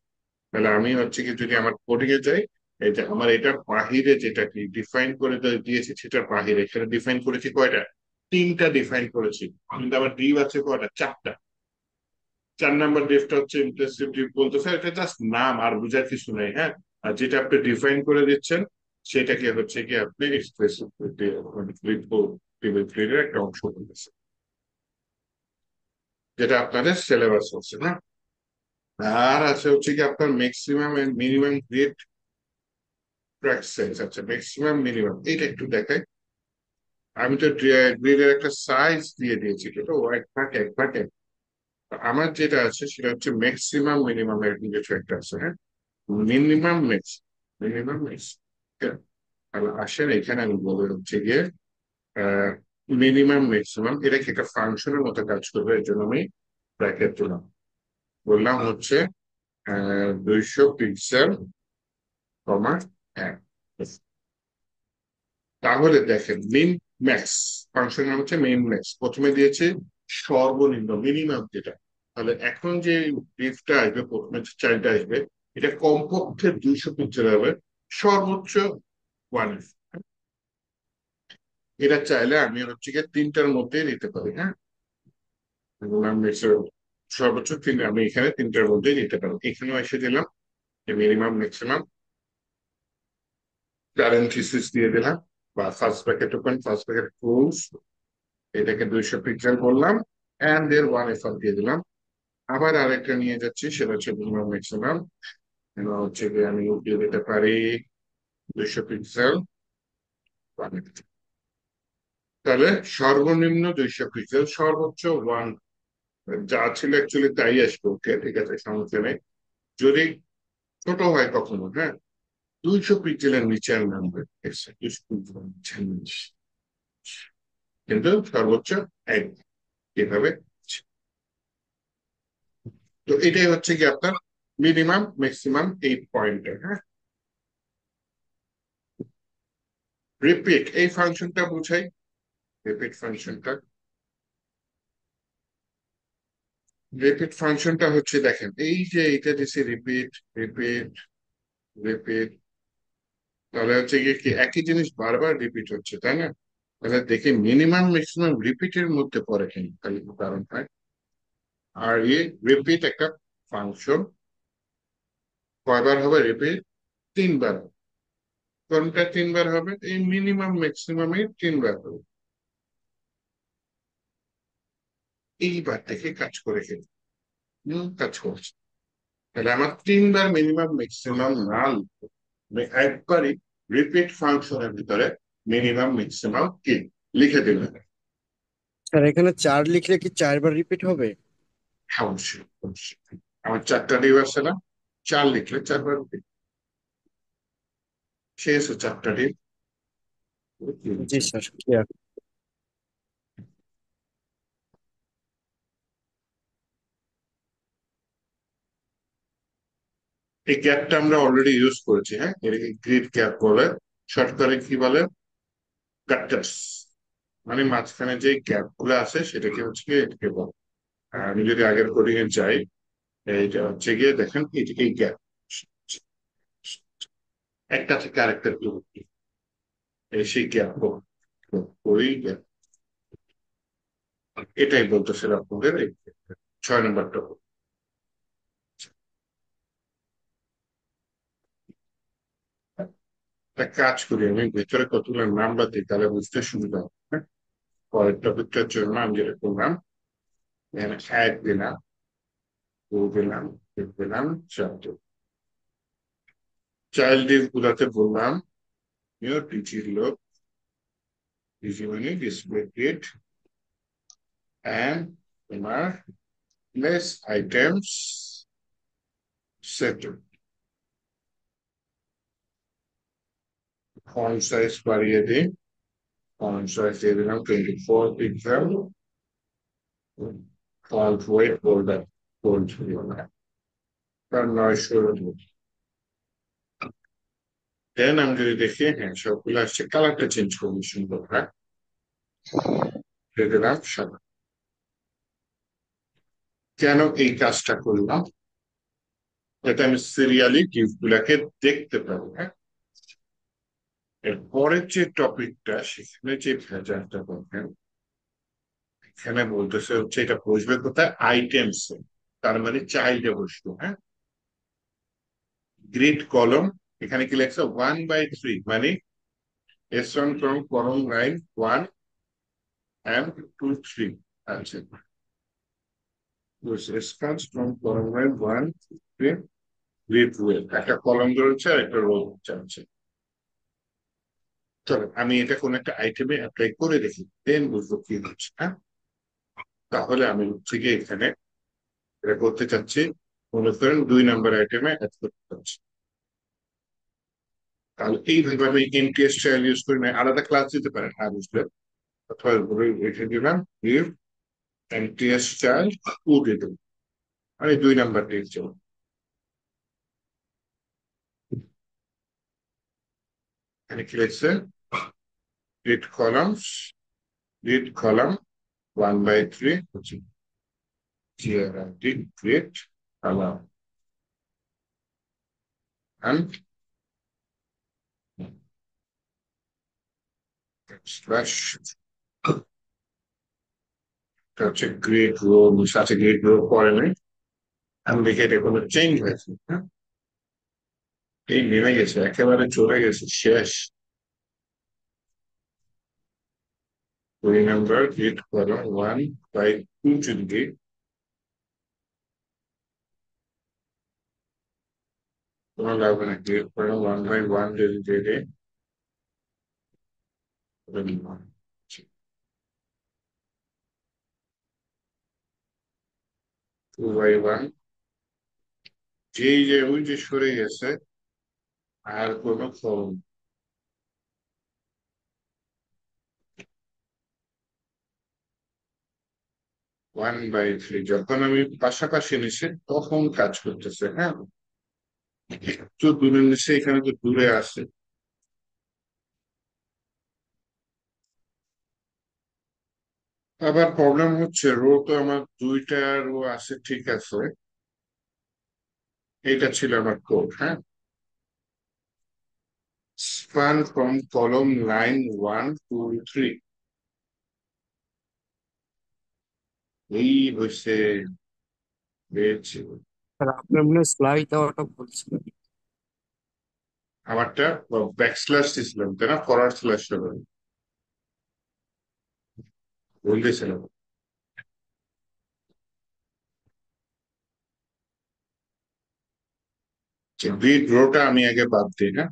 Speaker 1: তাহলে আমি হচ্ছে কি যদি আমার কোডিং এ যাই, এই যে আমার এটার বাহিরে যেটা কি ডিফাইন করে দিয়েছি সেটার বাহিরে সেটা ডিফাইন করেছি কয়টা? তিনটা ডিফাইন করেছি। কিন্তু আমার ডিভ আছে কয়টা? চারটা। 4 নাম্বার ডিফটা হচ্ছে ইমপ্রেসিভ ডিফ বলতেছে, এটা জাস্ট নাম, আর বোঝার কিছু নেই, হ্যাঁ। আর যেটা আপনি ডিফাইন করে দিচ্ছেন সেটাকে হচ্ছে কি আপনি এক্সপ্রেসিভ একটা অংশ বলতেছে, যেটা আপনাদের সিলেবাস হচ্ছে না। আর আছে হচ্ছে কি আপনার maximum and minimum grid track size. আচ্ছা, ম্যাক্সিমাম মিনিমাম এটা একটু দেখাই। আমি তো গ্রিডের একটা সাইজ দিয়ে দিয়েছি, এটা এক ভাগ এক ভাগ এক। আমার যেটা আছে সেটা হচ্ছে ম্যাক্সিমাম মিনিমাম এর কিছু একটা আছে, হ্যাঁ। Minimum max, minimum max. তাহলে আসেন এখানে আমি বলে হচ্ছে গিয়ে মিনিমাম ম্যাক্সিমাম, এটা কি একটা ফাংশনের মতো কাজ করবে, এর জন্য আমি ব্র্যাকেট দিলাম, বললাম হচ্ছে 200 পিক্সেল কমা 1। তাহলে দেখেন মিন ম্যাক্স ফাংশন নাম হচ্ছে মিন ম্যাক্স, প্রথমে দিয়েছে সর্বনিম্ন মিনিমাম যেটা। তাহলে এখন যে ডিফটা আসবে, প্রথমে যে চাইল্ডটা আসবে, এটা কমপক্ষে 200 পিক্সেল হবে, সর্বোচ্চ 1। এটা চাইলে আমি হচ্ছে গিয়ে তিনটার মধ্যে নিতে পারি, হ্যাঁ। মিনিমাম ম্যাক্সিমাম সর্বোচ্চ তিন, আমি এখানে তিনটার মধ্যে নিতে পারি। এখানেও এসে দিলাম মিনিমাম ম্যাক্সিমাম, প্যারেন্থিসিস দিয়ে দিলাম, বা first bracket open first bracket close, এটাকে 200 পিক্সেল করলাম, এন্ড এর 1 দিয়ে দিলাম। আবার আরেকটা নিয়ে যাচ্ছি, সেটা হচ্ছে মিনিমাম ম্যাক্সিমাম, হচ্ছে যে আমি দিয়ে দিতে পারি 200 পিক্সেল। তাহলে সর্বনিম্ন 200 পিক্সেল, সর্বোচ্চ 1। যা ছিল অ্যাকচুয়ালি তাই আসবে, ওকে ঠিক আছে, সমস্যা নেই। যদি ছোট হয় কখনো, হ্যাঁ, 200 পিক্সেলের নিচে আর নামবে, কিন্তু সর্বোচ্চ 1 এভাবে। তো এটাই হচ্ছে কি আপনার মিনিমাম ম্যাক্সিমাম এই পয়েন্টে, হ্যাঁ। রিপিট এই ফাংশনটা বুঝাই, রিপিট ফাংশনটা, রিপিট ফাংশনটা হচ্ছে দেখেন, এই যে এটা দিচ্ছে রিপিট রিপিট রিপিট, তাহলে হচ্ছে গিয়ে কি একই জিনিস বারবার রিপিট হচ্ছে, তাই না? তাহলে দেখি মিনিমাম ম্যাক্সিমাম রিপিটের মধ্যে পড়ে কিনা, তাহলে কারণ হয়। আর এই রিপিট একটা ফাংশন, কয়বার হবে রিপিট? 3 বার। কোনটা 3 বার হবে? এই মিনিমাম ম্যাক্সিমামে 3 বার হবে। এইবার থেকে কাজ করে খেলি, কাজ করছে। তাহলে আমার 3 বার মিনিমাম ম্যাক্সিমাম না লিখে আমি একবারই রিপিট ফাংশনের ভিতরে মিনিমাম ম্যাক্সিমাম কি লিখে দিলাম।
Speaker 4: আর এখানে 4 লিখলে কি 4 বার রিপিট হবে?
Speaker 1: হ্যাঁ, অবশ্যই অবশ্যই। আমার 4টা ডিভ আছে না, 4 লিখলে 4 বার repeat। শেষ হচ্ছে 4টা ডিভ।
Speaker 4: জি স্যার, ক্লিয়ার।
Speaker 1: এই গ্যাপটা আমরা অলরেডি ইউজ করেছি, হ্যাঁ, এটাকে গ্রিড গ্যাপ বলে, শর্টকারে কি বলে? কাট্টার্স। মানে মাঝখানে যে গ্যাপ গুলো আছে সেটাকে হচ্ছে কি এটাকে বলে। আর আমি যদি আগের কোডিং এ যাই, এইটা হচ্ছে গিয়ে দেখেন এই গ্যাপ, একটা থেকে আরেকটা বিভক্তি, এই সেই গ্যাপ, ওই গ্যাপ, এটাই বলতেছিল আপনাদের এই 6 নম্বরটা। একটা কাজ করি, আমি ভেতরে কতগুলো নাম্বার দিই, তাহলে বুঝতে সুবিধা হবে, হ্যাঁ? পরের টপিকটার জন্য আমি যেটা করলাম, এখানে 1 দিলাম, 2 দিলাম, 3 দিলাম, 4 দিলাম। চাইল্ড ডিভ গুলাতে বললাম নিউ ডিজি হলো, ডিজি মানে ডিসপ্লে ডেট, and তোমার place items set. Font size বাড়িয়ে দিই, ফন্ট সাইজ দিয়ে দিলাম 24 pixel, font weight bolder bold দিও না, কারণ 900। দেন আমি যদি দেখি, হ্যাঁ সবগুলো আসছে, কালারটা চেঞ্জ করবো সুন্দর, হ্যাঁ, দিয়ে দিলাম সাদা। কেন এই কাজটা করলাম? যাতে আমি সিরিয়ালি গিফট গুলাকে দেখতে পাবো, হ্যাঁ। এর পরের যে টপিকটা, সেখানে যে ভেজালটা বলবেন, এখানে বলতেছে হচ্ছে এটা বসবে কোথায়? আইটেমস, তার মানে চাইল্ডে বসবো, হ্যাঁ। গ্রিড কলম, এখানে কি লেখছে 1/3, মানে S1 from column line 1 and 2 3 আছে, S comes from column line 1 to 3, grid well, একটা কলম ধরেছে আর একটা রো চাচ্ছে। চলো আমি এটা কোন একটা আইটেমে অ্যাপ্লাই করে দেখি, দেন বুঝবো কি হচ্ছে, হ্যাঁ। তাহলে আমি হচ্ছে গিয়ে এখানে এটা করতে চাচ্ছি, মনে করেন 2 নম্বর আইটেমে অ্যাড করতে চাচ্ছি। তাহলে এইভাবে আমি এমটিএস স্টাইল ইউজ করি না, আলাদা ক্লাস দিতে পারেন, হ্যাঁ বুঝলেন। অথবা রেখে দিলাম if NTS চার্জ টু দিয়ে দেবো আর এই 2 নাম্বার দিয়েছে এখানে কি লিখছে read columns read column 1/3 হচ্ছে GRD create column and slash হচ্ছে গ্রেড রো সাথে গ্রেড রো পরে নেই আমি দেখে এটা কোনো চেঞ্জ হয়েছে হ্যাঁ এই নেমে গেছে একেবারে চলে গেছে শেষ 2 নাম্বার গ্রেড করো 1/2 যদি তোমার লাগবে না গ্রেড করো 1/1 যদি দিয়ে দেয় 2/1 যেই যে ওই যে সরে গেছে আর কোনো ফর্ম 1/3 যখন আমি পাশাপাশি নিছি তখন কাজ করতেছে হ্যাঁ একটু দূরে নিচ্ছে এখানে তো দূরে আছে আবার প্রবলেম হচ্ছে রো তো আমার 2টা রো আছে ঠিক আছে এটা ছিল আমার কোড হ্যাঁ span from column line 1 2 3 এই হচ্ছে পেয়েছি
Speaker 4: আর আপনার মনে হয় স্লাইড দেওয়াটা বলছিলেন।
Speaker 1: আমারটা ব্যাকস্ল্যাশ দিছিলাম তাই না ফরওয়ার্ড স্ল্যাশ বলতেছিলাম যে লিড রোটা আমি আগে বাদ দিই না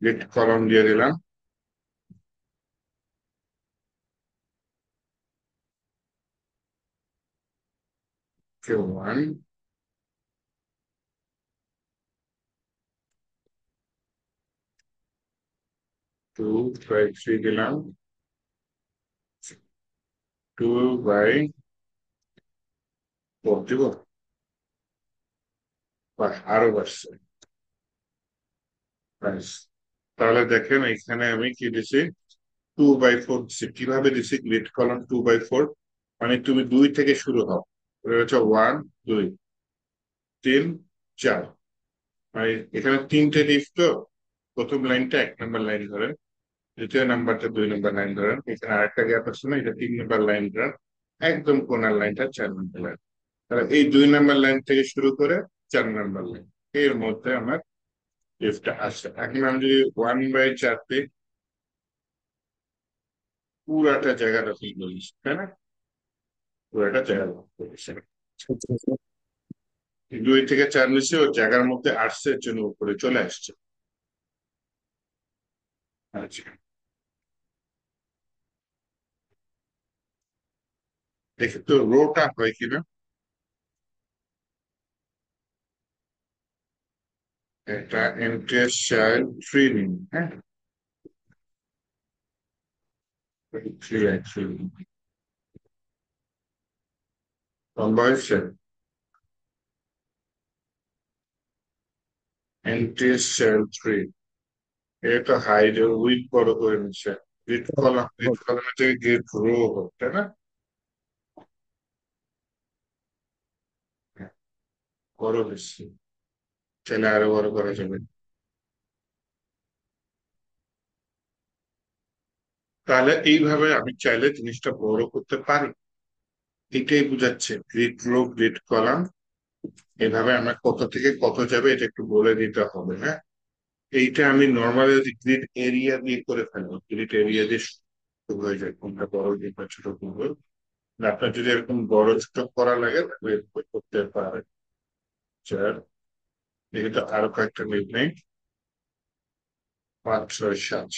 Speaker 1: লিড কলাম দিয়ে দিলাম Q1 2/3 দিলাম 2/4 দিব বা আরো বাড়ছে ব্যাস। তাহলে দেখেন এখানে আমি কি দিছি 2/4 দিছি কিভাবে দিছি লিড কলাম 2/4 মানে তুমি 2 থেকে শুরু হও এটা হচ্ছে 1 2 3 4 মানে এখানে 3টে লিফ তো প্রথম লাইনটা 1 নাম্বার লাইন ধরেন দ্বিতীয় নাম্বারটা 2 নাম্বার লাইন ধরেন এখানে আরেকটা গ্যাপ আছে না এটা 3 নাম্বার লাইন ধরেন একদম কোনার লাইনটা 4 নাম্বার লাইন তাহলে এই 2 নাম্বার লাইন থেকে শুরু করে 4 নাম্বার লাইন এর মধ্যে আমার লিফটটা আসছে এখন আমি যদি 1/4 দিই পুরাটা জায়গাটা ফিল করিস তাই না পুরাটা জায়গা করিস 2 থেকে 4 নিচে ওর জায়গার মধ্যে আসছে এর জন্য উপরে চলে আসছে আচ্ছা দেখি তো রোটা হয় কিনা এটা এমটিএস চাইল্ড 3 নিন হ্যাঁ 3 লম্বা হয়েছে এমটিএস চাইল্ড 3 এটা হাইড উইথ বড় করে নিচ্ছে গ্রিড কলামের থেকে গ্রিড রো হোক তাই না বড় হচ্ছে চাইলে আরো বড় করা যাবে তাহলে এইভাবে আমি চাইলে জিনিসটা বড় করতে পারি এটাই বুঝাচ্ছে গ্রিড রো গ্রিড কলাম এভাবে আমার কত থেকে কত যাবে এটা একটু বলে দিতে হবে হ্যাঁ এইটা আমি নর্মালি যদি গ্রিড এরিয়া দিয়ে করে ফেলবো গ্রিড এরিয়া দিয়ে শুরু হয়ে যায় কোনটা বড় কিংবা ছোট করবো আপনার যদি এরকম বড় ছোট করা লাগে তাহলে এরকম করতে পারে চার এগুলো আরো কয়েকটা মিল নেই 5 6 7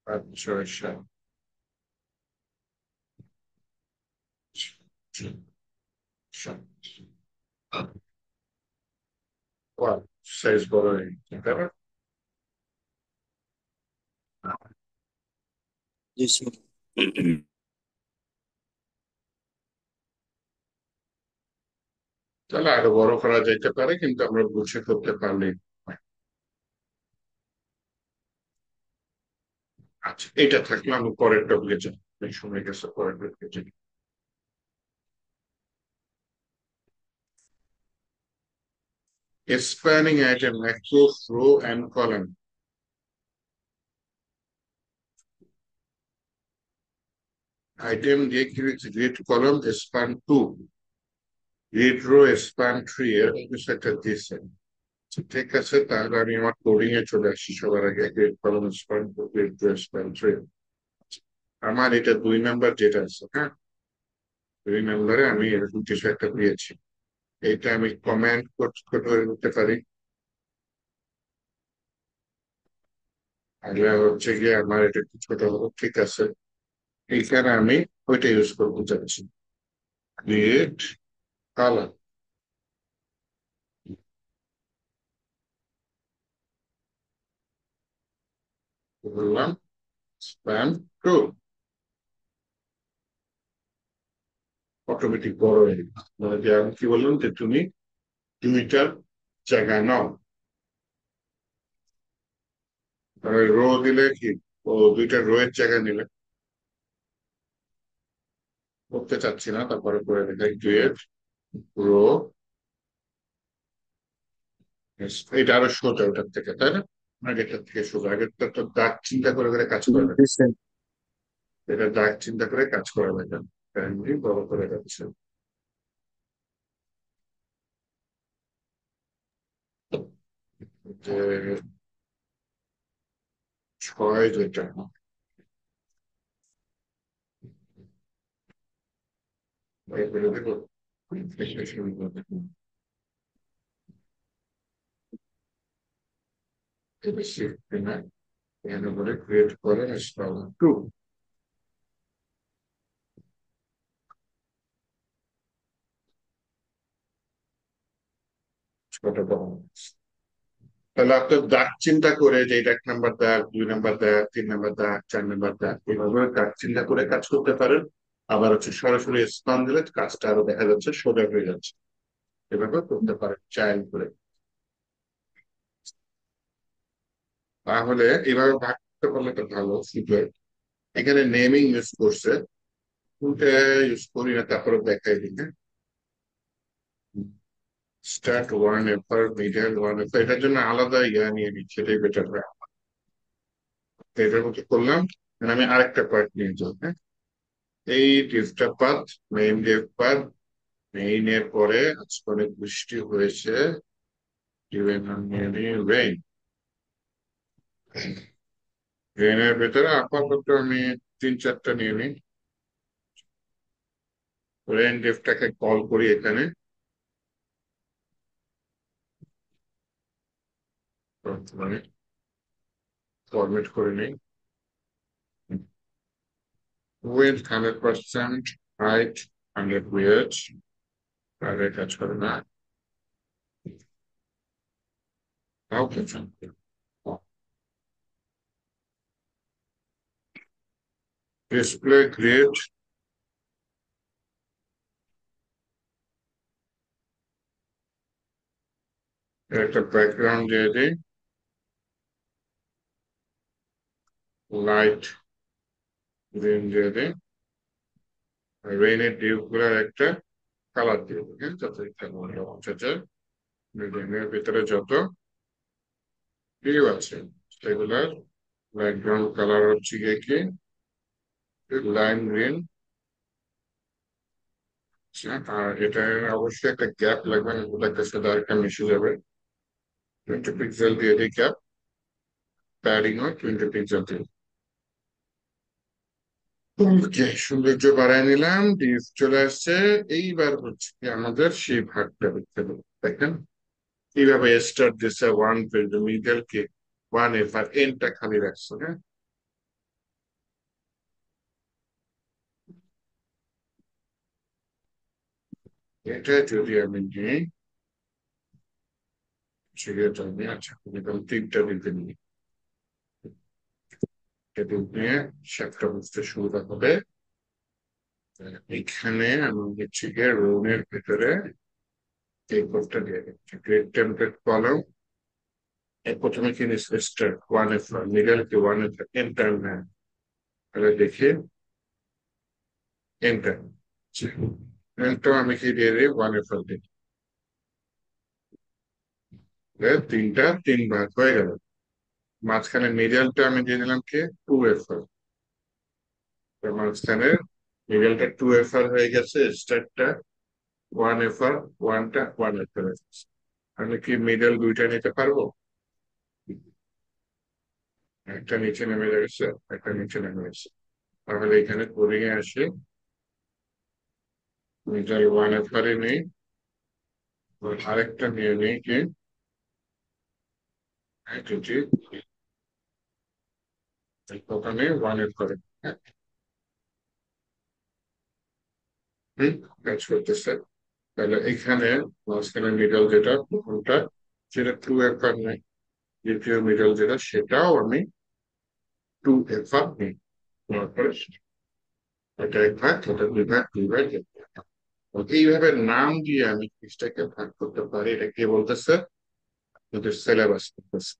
Speaker 1: 5 6 7 সাইজ বড় হয়ে গেছে, তাই না?
Speaker 4: জি স্যার।
Speaker 1: তাহলে আরো বড় করা যাইতে পারে, কিন্তু আমরা বুঝে করতে পারলে আচ্ছা, এটা থাকলে আমি পরের টপিকে যাই, সময় গেছে, পরের টপিকে যাই। Spanning item, macros, row and column. Item দিয়ে কি হয়েছে, read column span 2, read row span 3 এর কিছু একটা দিয়েছে। আচ্ছা, ঠিক আছে, তাহলে আমি আমার কোডিং এ চলে আসছি সবার আগে। read column span 2, read row span 3। আমার এটা 2 নাম্বার যেটা আছে, হ্যাঁ, 2 নাম্বারে আমি এরকম কিছু একটা দিয়েছি। এটা আমি কমেন্ট করে নিতে পারি। আগে হচ্ছে গিয়ে আমার এটা একটু ছোট হলো, ঠিক আছে। এইখানে আমি ওইটা ইউজ করতে চাচ্ছি, ক্রিয়েট কালার, বললাম স্প্যান টু, অটোমেটিক বড় হয়ে গেল। মানে যে আমি কি বললাম যে তুমি 2টার জায়গা নাও, রো দিলে কি, ও 2টা রো এর জায়গা নিলে, করতে চাচ্ছি না, তারপরে করে দেখাই ক্রিয়েট রো। এটা আরো সোজা ওটার থেকে, তাই না? আগেরটার থেকে সোজা, আগেরটা তো দাগ চিন্তা করে করে কাজ করে না,
Speaker 4: দিচ্ছেন।
Speaker 1: এটা দাগ চিন্তা করে কাজ করা লাগে না, কাইন্ডলি বড় করে যাচ্ছে যে 6 যেটা, এগুলো দেখো, এখানে বলে ক্রিয়েট করে টু, ছোট বড়। তাহলে আপনার দাগ চিন্তা করে যে এটা 1 নাম্বার দাগ, 2 নাম্বার দাগ, 3 নাম্বার দাগ, 4 নাম্বার দাগ, এইভাবে দাগ চিন্তা করে কাজ করতে পারেন। আবার হচ্ছে সরাসরি স্থান দিলে কাজটা আরো দেখা যাচ্ছে সোজা হয়ে যাচ্ছে, এভাবে করতে পারেন চাইল্ড করে। তাহলে এইভাবে ভাগ করতে পারলে তো ভালো সুযোগ। এখানে নেমিং ইউজ করছে, কোনটা ইউজ করি না তারপরে দেখাই দিই, হ্যাঁ। স্টার্ট ওয়ান এফার, মিডল ওয়ান এফার, এটার জন্য আলাদা ইয়া নিয়ে নিচ্ছি, সেটাই বেটার হয়। তো এটার মধ্যে করলাম, আমি আরেকটা পার্ট নিয়ে যাবো, হ্যাঁ। এই ডিভটা path, main div path, main এর পরে আজকে অনেক বৃষ্টি হয়েছে, রেইন, রেইনের ভেতরে আপাতত আমি 3-4টা নিয়ে নিই। রেইন ডিভটাকে কল করি এখানে, মানে ফরম্যাট করে নিই, উইথ 100%, হাইট 100 উইথ, আর কাজ করে না, ওকে। ডিসপ্লে গ্রিড, একটা ব্যাকগ্রাউন্ড দিয়ে দিই, লাইট গ্রিন দিয়ে দিই, রেইনের ডিউ গুলার একটা কালার দিয়ে দিই, হ্যাঁ, যাতে বোঝা যায় রেইনের ভিতরে যত ডিউ আছে সেগুলার ব্যাকগ্রাউন্ড কালার হচ্ছে গিয়ে কি লাইম গ্রিন। আর এটা অবশ্যই একটা গ্যাপ লাগবে, না লাগতেছে আরেকটা মিশে যাবে। 20 পিক্সেল দিয়ে দিই গ্যাপ, প্যাডিং ও 20 পিক্সেল দিয়ে। ওকে, সৌন্দর্য বাড়ায় নিলাম, ডিপ চলে আসছে। এইবার হচ্ছে কি আমাদের সেই ভাগটা দেখতে হবে, দেখেন এইভাবে স্টার্ট দিচ্ছে 1 মিডল কে 1 আর এন্ডটা খালি রাখছে, হ্যাঁ। এটা যদি আমি নিই, সেটা আমি, আচ্ছা, 3টা দিতে নিই, টেবিল নিয়ে শেপটা বুঝতে সুবিধা হবে। এখানে আমি হচ্ছে গিয়ে রুমের ভিতরে এই কোডটা দিয়ে দিচ্ছি, গ্রেড টেমপ্লেট কলাম। প্রথমে কি স্টার্ট ওয়ান এফ মিডল কি ওয়ান এফ এন্টার নেয়, তাহলে দেখি এন্টার। তো আমি কি দিয়ে দিই ওয়ান এফ দিই, তিনটা তিন ভাগ হয়ে গেল। মাঝখানে মিডলটা আমি দিয়ে দিলাম কি টু এফ, মাঝখানে মিডলটা টু এফ হয়ে গেছে, স্টার্টটা ওয়ান এফ ওয়ানটা ওয়ান এফ হয়ে গেছে। আমি কি মিডল দুইটা নিতে পারবো? একটা নিচে নেমে গেছে, একটা নিচে নেমে গেছে। তাহলে এখানে কোডিং এ আসে, মিডল ওয়ান এফ নেই, আরেকটা নিয়ে নেই কি যদি ওখানে ওয়ান এফ করে। হ্যাঁ, কাজ করতেছে। তাহলে এখানে মাঝখানে মিডল যেটা প্রথমটা সেটা টু এফ নেই, দ্বিতীয় মিডল যেটা সেটাও আমি টু এফ নিই। তারপরে এটা এক ভাগ, এটা দুই ভাগ, দুই ভাগ, এক ভাগ। এইভাবে নাম দিয়ে আমি জিনিসটাকে ভাগ করতে পারি। এটা কে বলতেছে? আমাদের সিলেবাস বলতেছে।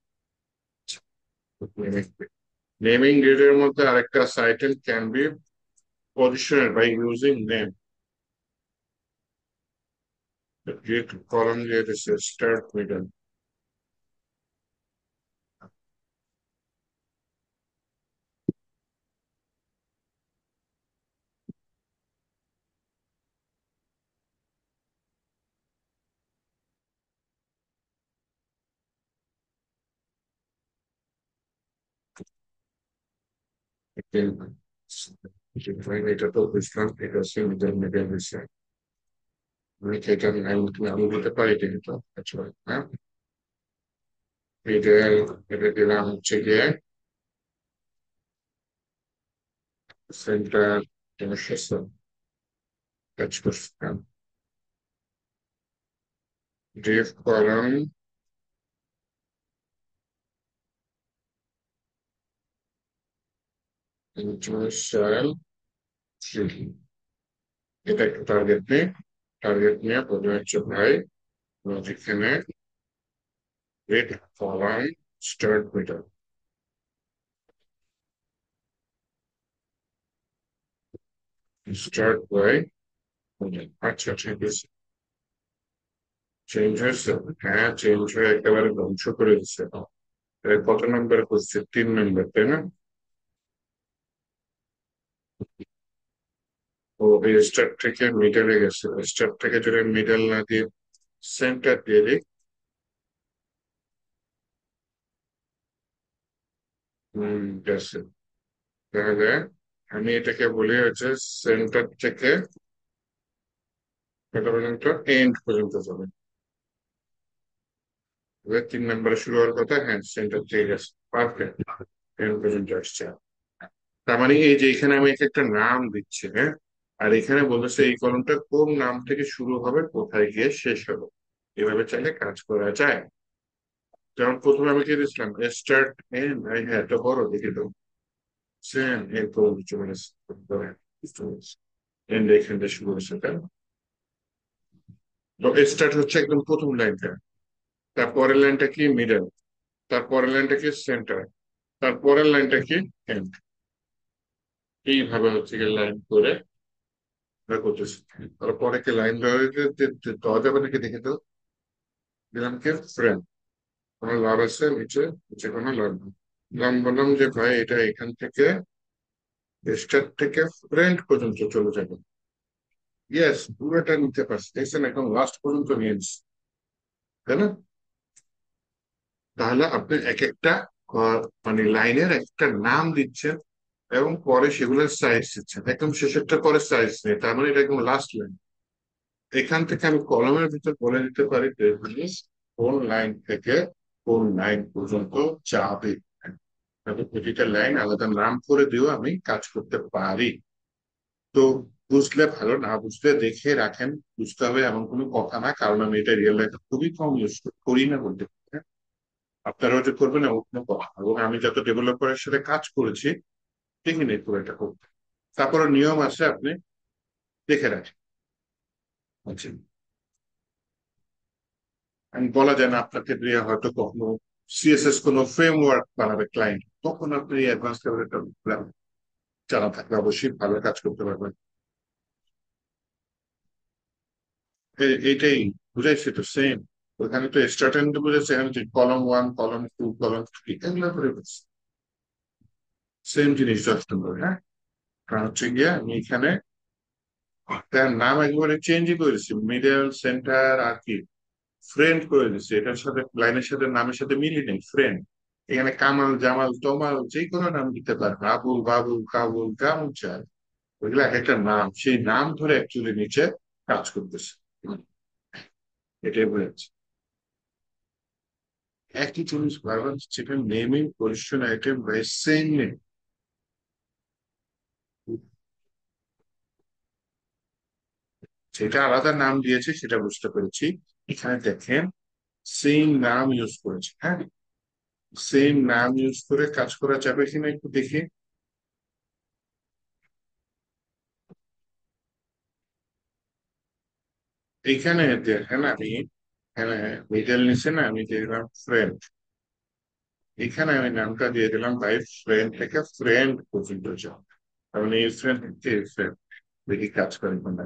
Speaker 1: নেমিং গ্রিডের মধ্যে আরেকটা সাইটেল can be positional by using name. Get column দিয়ে দিচ্ছে স্টার্ট মিডল। এটা তো বুঝলাম, এটা হচ্ছে মিডল মিডল বিষয়। আমি কি এটা আমি দিতে পারি কিন্তু আচ্ছা, হ্যাঁ মিডল এটা দিলাম হচ্ছে গিয়ে সেন্টার কাজ করছিলাম। ডিভ কলাম ইন্টারন্যাশনাল থ্রি, এটা একটু টার্গেট নিয়ে প্রথমে হচ্ছে ভাই যেখানে red column start middle start by. আচ্ছা ঠিক আছে, চেঞ্জ হয়েছে। হ্যাঁ চেঞ্জ হয়ে একেবারে ধ্বংস করে দিচ্ছে। কত নম্বর হচ্ছে? 3 নম্বর, তাই না? ও এই স্টার্ট থেকে মিডলে গেছে, স্টার্ট থেকে যদি মিডল না দিয়ে সেন্টার দিয়ে দিই, গেছে। তাহলে আমি এটাকে বলি হচ্ছে সেন্টার থেকে কত পর্যন্ত? এন্ড পর্যন্ত যাবে। এবার 3 নম্বরে শুরু হওয়ার কথা, হ্যাঁ সেন্টার থেকে গেছে, পারফেক্ট, এন্ড পর্যন্ত আসছে। তার মানে এই যে এখানে আমি একটা নাম দিচ্ছি, হ্যাঁ, আর এখানে বলতেছে এই কলমটা কোন নাম থেকে শুরু হবে, কোথায় গিয়ে শেষ হবে। এভাবে চাইলে কাজ করা যায়। যেমন প্রথমে আমি কি দিয়েছিলাম স্টার্ট এন্ড, হ্যাঁ এটা বড় দেখে তো সেম এরপর চলে গেছে, এন্ড এখান থেকে শুরু হয়েছে, তাই না? তো স্টার্ট হচ্ছে একদম প্রথম লাইনটা, তারপরের লাইনটা কি মিডল, তারপরের লাইনটা কি সেন্টার, তারপরের লাইনটা কি এন্ড। এইভাবে হচ্ছে কি লাইন করে আমরা করতেছি। তারপরে কি লাইন দেওয়া যাবে নাকি দেখে তো। দিলাম কি ফ্রেন্ড, কোনো লাভ আছে নিচে? নিচে কোনো লাভ নেই। দিলাম, বললাম যে ভাই এটা এখান থেকে স্টার্ট থেকে ফ্রেন্ড পর্যন্ত চলে যাবে। ইয়েস, পুরোটা নিতে পারছি, দেখছেন একদম লাস্ট পর্যন্ত নিয়ে নিচ্ছি, তাই না? তাহলে আপনি এক একটা মানে লাইনের একটা নাম দিচ্ছেন এবং পরে সেগুলোর সাইজ দিচ্ছেন, একদম শেষেরটা পরে সাইজ নেই, তার মানে এটা একদম লাস্ট লাইন। এখান থেকে আমি কলমের ভিতর বলে দিতে পারি কোন লাইন থেকে কোন লাইন পর্যন্ত যাবে। তাহলে প্রতিটা লাইন আলাদা নাম করে দিয়েও আমি কাজ করতে পারি। তো বুঝলে ভালো, না বুঝলে দেখে রাখেন। বুঝতে হবে এমন কোনো কথা না, কারণ আমি এটা রিয়েল লাইফে খুবই কম ইউজ করি না বলতে পারি। আপনারাও যে করবেন এমন কোনো কথা না। এবং আমি যত ডেভেলপারের সাথে কাজ করেছি দেখিনি খুব এটা করতে। তারপরে নিয়ম আছে, আপনি দেখে রাখেন। আচ্ছা, আমি বলা যায় না আপনাকে দিয়ে হয়তো কখনো সিএসএস কোনো ফ্রেমওয়ার্ক বানাবে ক্লায়েন্ট, তখন আপনি অ্যাডভান্স লেভেলটা জানা থাকলে অবশ্যই ভালো কাজ করতে পারবেন। এইটাই বুঝাইছি তো সেম। ওখানে তো স্টার্ট বুঝেছে, এখানে কলম 1, কলম 2, কলম 3 এগুলো করে সেম জিনিস যত্ন করে। হ্যাঁ, কারণ হচ্ছে গিয়ে আমি এখানে তার নাম একেবারে চেঞ্জই করেছি, মিডল সেন্টার আর কি ফ্রেন্ড করে দিচ্ছি। এটার সাথে লাইনের সাথে নামের সাথে মিলই নেই, ফ্রেন্ড। এখানে কামাল, জামাল, তমাল যে কোনো নাম দিতে পারবে, আবুল, বাবুল, কাবুল, যেমন চায়। ওইগুলো এক একটা নাম, সেই নাম ধরে অ্যাকচুয়ালি নিচে কাজ করতেছে। এটাই বলেছে। একই জিনিস বারবার, যেটা naming position item by same name, যেটা আলাদা নাম দিয়েছে সেটা বুঝতে পেরেছি। এখানে দেখেন সেম নাম ইউজ করেছে। হ্যাঁ, সেম নাম ইউজ করে কাজ করা যাবে কিনা একটু দেখি। এইখানে দেখেন আমি, এখানে মিডল নিচে না আমি দিয়ে দিলাম ফ্রেন্ড। এখানে আমি নামটা দিয়ে দিলাম বাই ফ্রেন্ড থেকে ফ্রেন্ড পর্যন্ত যাও। তার মানে এই ফ্রেন্ড থেকে ফ্রেন্ড, দেখি কাজ করে কোনটা।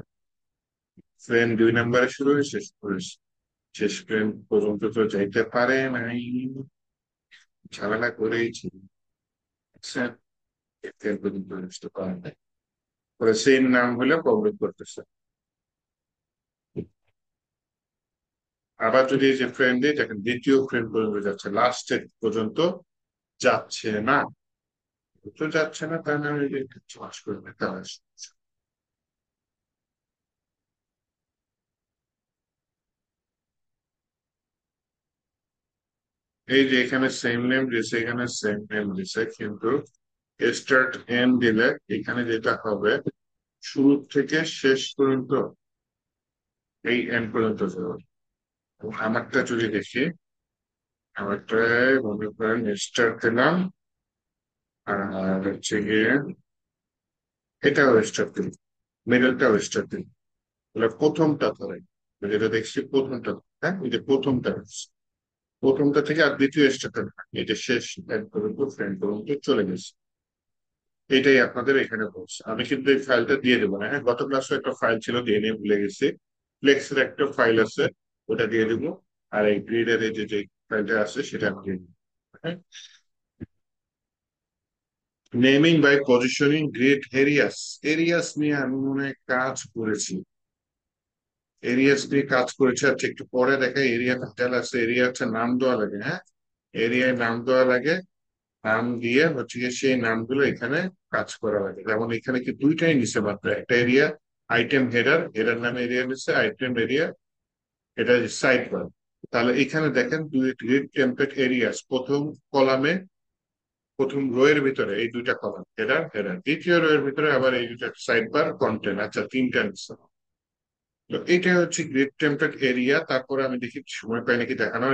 Speaker 1: ফ্রেন্ড 2 নম্বরে শুরু হয়েছে, শেষ করেছে। শেষ ফ্রেন্ড পর্যন্ত তো যাইতে পারে নাই, ঝামেলা করেইছি। ফ্রেন্ড পর্যন্ত আসতে পারে নাই, পরে সেম নাম হলে প্রবলেম করতেছে। আবার যদি এই যে ফ্রেন্ড দিই, দেখেন দ্বিতীয় ফ্রেন্ড পর্যন্ত যাচ্ছে, লাস্ট পর্যন্ত যাচ্ছে না। তো যাচ্ছে না, তাহলে আমি চাষ করবে তাহলে। এই যে এখানে সেম নেম দিয়েছে, এখানে সেম নেম দিয়েছে, কিন্তু স্টার্ট এন্ড দিলে এখানে যেটা হবে, শুরু থেকে শেষ পর্যন্ত এই এন্ড পর্যন্ত যাবে। আমারটা যদি দেখি, আমারটায় মনে করেন স্টার্ট দিলাম, আর হচ্ছে গিয়ে এটাও স্টার্ট দিলাম, মিডলটাও স্টার্ট দিলাম। তাহলে প্রথমটা ধরে, যেটা দেখছি প্রথমটা, হ্যাঁ এই যে প্রথমটা, প্রথমটা থেকে আর দ্বিতীয় স্টার্টটা, এটা শেষ এন্ড পর্যন্ত ফ্রেন্ড পর্যন্ত চলে গেছে। এটাই আপনাদের এখানে বলছে। আমি কিন্তু এই ফাইলটা দিয়ে দেবো না। হ্যাঁ, গত ক্লাসে একটা ফাইল ছিল, দিয়ে নিয়ে ভুলে গেছি। ফ্লেক্সের একটা ফাইল আছে, ওটা দিয়ে দেবো। আর এই গ্রিডের এই যে ফাইলটা আছে সেটা আমি দিয়ে দেবো। হ্যাঁ, naming by positioning grid areas. Areas নিয়ে আমি মনে হয় কাজ করেছি, এরিয়াস নিয়ে কাজ করেছি। আচ্ছা, একটু পরে দেখা এরিয়া টেল আছে, এরিয়া হচ্ছে নাম দেওয়া লাগে। হ্যাঁ, এরিয়ায় নাম দেওয়া লাগে, নাম দিয়ে হচ্ছে গিয়ে সেই নামগুলো এখানে কাজ করা লাগে। যেমন এখানে কি দুইটাই নিচে মাত্র, একটা এরিয়া আইটেম হেডার, হেডার নামে এরিয়া নিচ্ছে, আইটেম এরিয়া এটা সাইড বার। তাহলে এখানে দেখেন দুই গ্রিড টেমপ্লেট এরিয়াস, প্রথম কলামে, প্রথম রো এর ভিতরে এই দুইটা কলাম হেডার হেডার, দ্বিতীয় রো এর ভিতরে আবার এই দুইটা সাইড বার কন্টেন্ট। আচ্ছা, তিনটা নিচ্ছে। তো এটা হচ্ছে গ্রিড টেমপ্লেট এরিয়া। তারপরে আমি দেখি সময় পাই নাকি দেখানো,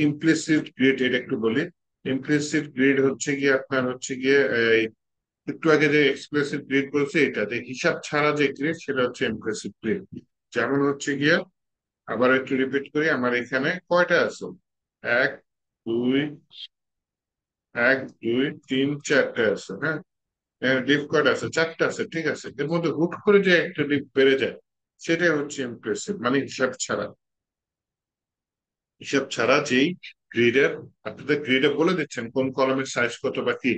Speaker 1: ইমপ্লিসিট গ্রিড, এটা একটু বলি। ইমপ্লিসিট গ্রিড হচ্ছে গিয়ে আপনার হচ্ছে গিয়ে একটু আগে যে এক্সপ্রেসিভ গ্রিড বলছে, এটা যে হিসাব ছাড়া যে গ্রিড সেটা হচ্ছে ইমপ্রেসিভ গ্রিড। যেমন হচ্ছে গিয়ে, আবার একটু রিপিট করি, আমার এখানে কয়টা আছে, এক, দুই, এক, দুই, তিন, চারটে আছে। হ্যাঁ, ডিপ কয়টা আছে, চারটে আছে। ঠিক আছে, এর মধ্যে হুট করে যে একটা ডিপ বেড়ে যায়, সেটাই হচ্ছে ইমপ্রেসিভ, মানে হিসাব ছাড়া। হিসাব ছাড়া যেই গ্রিডের, আপনাদের গ্রিডে বলে দিচ্ছেন কোন কলমের সাইজ কত বা কি,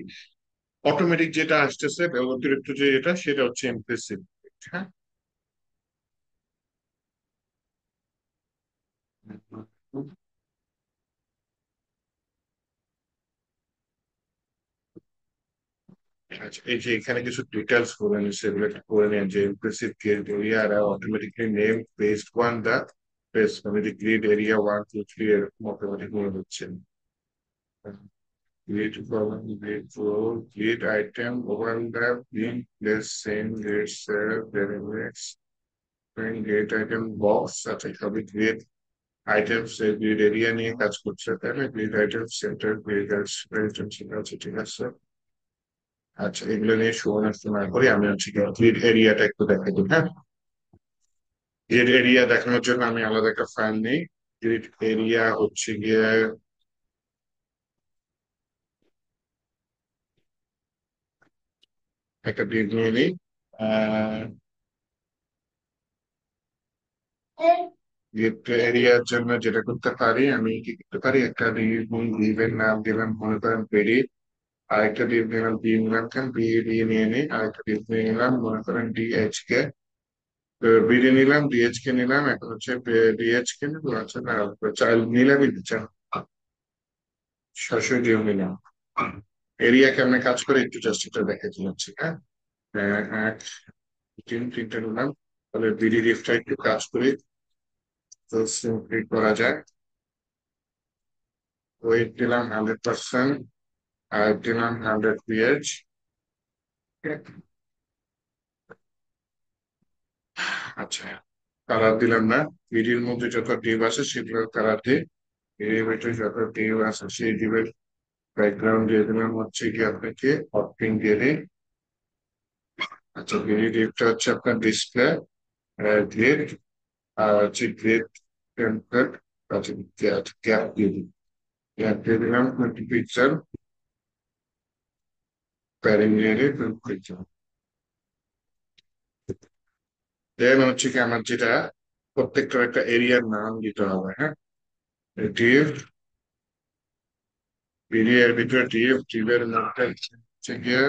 Speaker 1: অটোমেটিক যেটা আসতেছে অতিরিক্ত যে এটা, সেটা হচ্ছে ইমপ্রেসিভ। হ্যাঁ, আচ্ছা, এই যে এখানে কিছু ডিটেলস করে নিন, সেগুলো একটু করে নিন। যে impressive grid area automatically name based on the base, মানে যে গ্রিড এরিয়া 1, 2, 3 এরকম অটোমেটিক মনে হচ্ছে। Grid column, grid row, grid item, overlap, grid place, same grid cell, delimits, grid item box. আচ্ছা, সবই গ্রিড আইটেমস গ্রিড এরিয়া নিয়ে কাজ করছে, তাই না? Grid item centre grid items আছে, ঠিক আছে। আচ্ছা, এগুলো নিয়ে শুভনার্থ না করি, আমি হচ্ছে গ্রিড এরিয়াটা একটু দেখাই দিই, হ্যাঁ। গ্রিড এরিয়া দেখানোর জন্য আমি আলাদা একটা ফাইল নেই। গ্রিড এরিয়া হচ্ছে গিয়ে একটা গ্রিড নিয়ে নিই। গ্রিড এরিয়ার জন্য যেটা করতে পারি, আমি কি করতে পারি, একটা লিভের নাম দিলাম, মনে করেন পেরি। আরেকটা লিভ নিলাম বি, নিলাম কেন বি, ডি নিয়ে নিই। আরেকটা লিভ নিয়ে নিলাম, মনে করেন ডিএইচ কে। বিডি নিলাম, ডিএইচ কে নিলাম, এখন হচ্ছে ডিএইচ কে নিলাম, আচ্ছা না, চাইল্ড নিলামই দিচ্ছেন, সরাসরি ডিও নিলাম। এরিয়া কেমনে কাজ করে একটু জাস্ট এটা দেখাতে যাচ্ছি, হ্যাঁ। এক তিনটা নিলাম, তাহলে বিডি রিফটা একটু কাজ করি, তো সিম্পলি করা যায়। ওয়েট দিলাম 100%, আর দিলাম 100 pH। আচ্ছা, কালার দিলাম না, বিডির মধ্যে যত ডিপ আছে সেগুলো কালার দিই। এর ভিতরে যত ডিপ আছে সেই ডিপের ব্যাকগ্রাউন্ড দিয়ে দিলাম হচ্ছে কি আপনাকে হট পিঙ্ক দিয়ে দিই। আচ্ছা, বিডি ডিপটা হচ্ছে আপনার ডিসপ্লে গ্রেড, আর হচ্ছে গ্রেড টেমপ্লেট, আছে গ্যাপ দিয়ে দিই। গ্যাপ দিয়ে দিলাম 20 পিক্সেল, প্যারিং দিয়ে দিই 20 পিক্সেল। দেন হচ্ছে কি আমার যেটা প্রত্যেকটার একটা এরিয়ার নাম দিতে হবে, হ্যাঁ। ডিপ, বিডি এর ভিতরে ডিপ, ডিপের নামটা হচ্ছে গিয়ে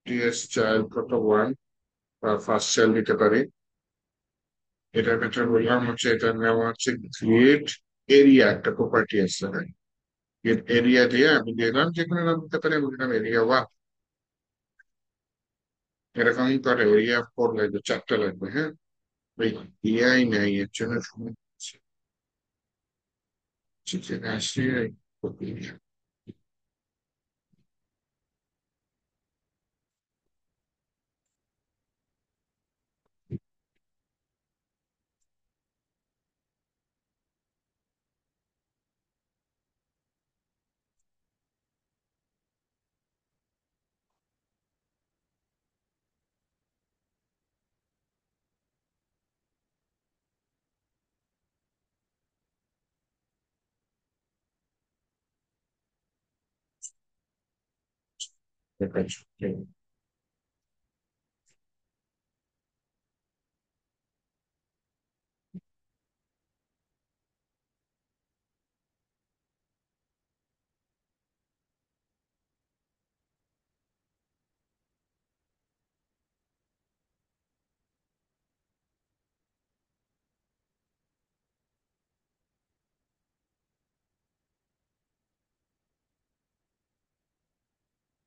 Speaker 1: ডিএস চাইল্ড কত 1 বা ফার্স্ট চাইল্ড দিতে পারি। এটার ভিতরে বললাম হচ্ছে এটার নাম হচ্ছে গ্রেড এরিয়া, একটা প্রপার্টি আছে, গ্রেড এরিয়া দিয়ে আমি দিলাম যে কোনো নাম দিতে পারি, আমি দিলাম এরিয়া 1। এরকম করে এরিয়া 4 লাগবে, 4টা লাগবে, হ্যাঁ। ওই এআই নাই এর জন্য সময় লাগছে। যেখানে আসি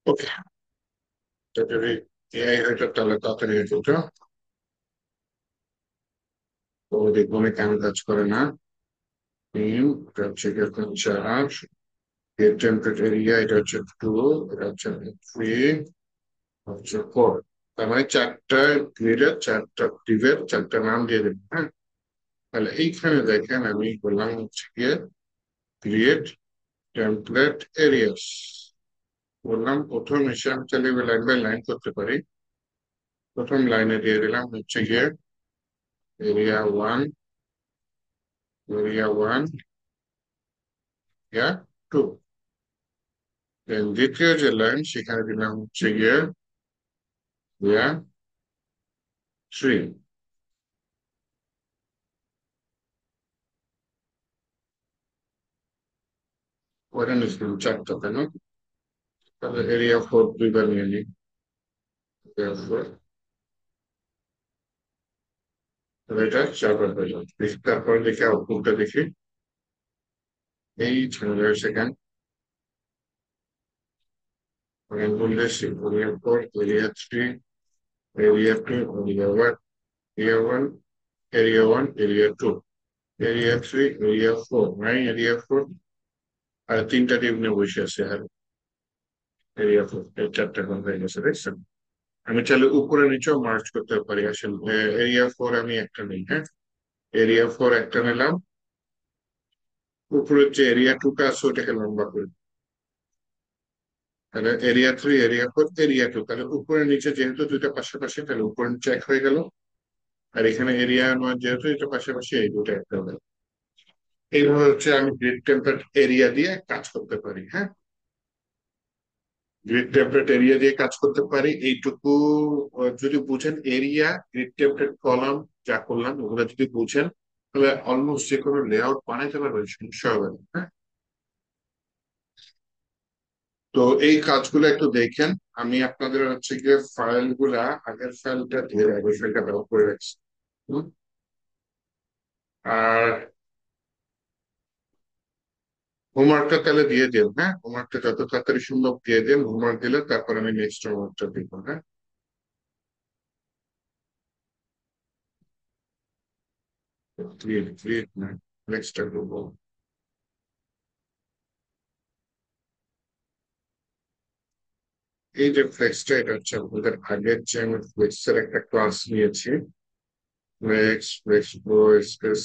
Speaker 1: ওকে। যদি এআই হয়তো তাহলে তাড়াতাড়ি হয়ে যেত, তো দেখবো আমি কেন কাজ করে না। এটা হচ্ছে এরকম 4, এর টেম্পলেট এরিয়া এটা হচ্ছে 2, এটা হচ্ছে 3, হচ্ছে 4। তার মানে 4টা গ্রিডের 4টা ডিভের 4টা নাম দিয়ে দেবেন, হ্যাঁ। তাহলে এইখানে দেখেন আমি বললাম হচ্ছে গিয়ে ক্রিয়েট টেমপ্লেট এরিয়াস, বললাম প্রথম এসে আমি চাইলে লাইন বাই লাইন করতে পারি। প্রথম লাইনে দিয়ে দিলাম হচ্ছে গিয়ে এরিয়া 1, এরিয়া 1, এরিয়া 2। দেন দ্বিতীয় যে লাইন সেখানে দিলাম হচ্ছে গিয়ে এরিয়া 3। ওখানে দিলাম 4টা, তাই না? তাহলে এরিয়া 4 দুইবার নিয়ে নিই, এরিয়া 4, তাহলে এটা 4বার হয়ে যাবে। তারপরে দেখি আউটপুটটা দেখি, এই 6 সেকেন্ড। বললে area 4, area 3, area 2, area 1, area 1, area 1, area 2, area 3, area 4, নাই এরিয়া 4। আর 3টা টিম নিয়ে বসে আছে, আর এরিয়া 4, এই 4টা এখন হয়ে গেছে, দেখছেন? আমি চাইলে উপরে নিচেও মার্চ করতে পারি। আসলে এরিয়া 4 আমি একটা নেই, হ্যাঁ। এরিয়া 4 একটা নিলাম, উপরের যে এরিয়া টুটা আছে ওটাকে লম্বা করে দিই। তাহলে এরিয়া 3, এরিয়া 4, এরিয়া 2, তাহলে উপরে নিচে যেহেতু দুইটা পাশাপাশি তাহলে উপরে নিচে এক হয়ে গেল। আর এখানে এরিয়া 1 যেহেতু এটা পাশাপাশি এই দুটো একটা হবে। এইভাবে হচ্ছে আমি গ্রিড টেমপ্লেট এরিয়া দিয়ে কাজ করতে পারি। হ্যাঁ, গ্রিড টেমপ্লেট এরিয়া দিয়ে কাজ করতে পারি এইটুকু। যদি বুঝেন এরিয়া, গ্রিড টেমপ্লেট, কলাম যা করলাম ওগুলো যদি বুঝেন তাহলে অলমোস্ট যে কোনো লেআউট বানাইতে পারবেন, সমস্যা হবে না। হ্যাঁ, তো এই কাজগুলো একটু দেখেন। আমি আপনাদের হচ্ছে গিয়ে ফাইল গুলা, আগের ফাইলটা দিয়ে আগের ফাইলটা ব্যবহার করে রাখছি। হুম? আর হোমওয়ার্কটা তাহলে দিয়ে দিন। হ্যাঁ, হোমওয়ার্কটা যত তাড়াতাড়ি সম্ভব দিয়ে দিন। হোমওয়ার্ক দিলে তারপর আমি নেক্সট হোমওয়ার্কটা দিব। হ্যাঁ, দিয়ে নেক্সটটা করবো। এই যে ফ্লেক্সটা, এটা হচ্ছে আপনাদের আগের যে আমি ফ্লেক্সের একটা ক্লাস নিয়েছি। Flakes, flakes pro, space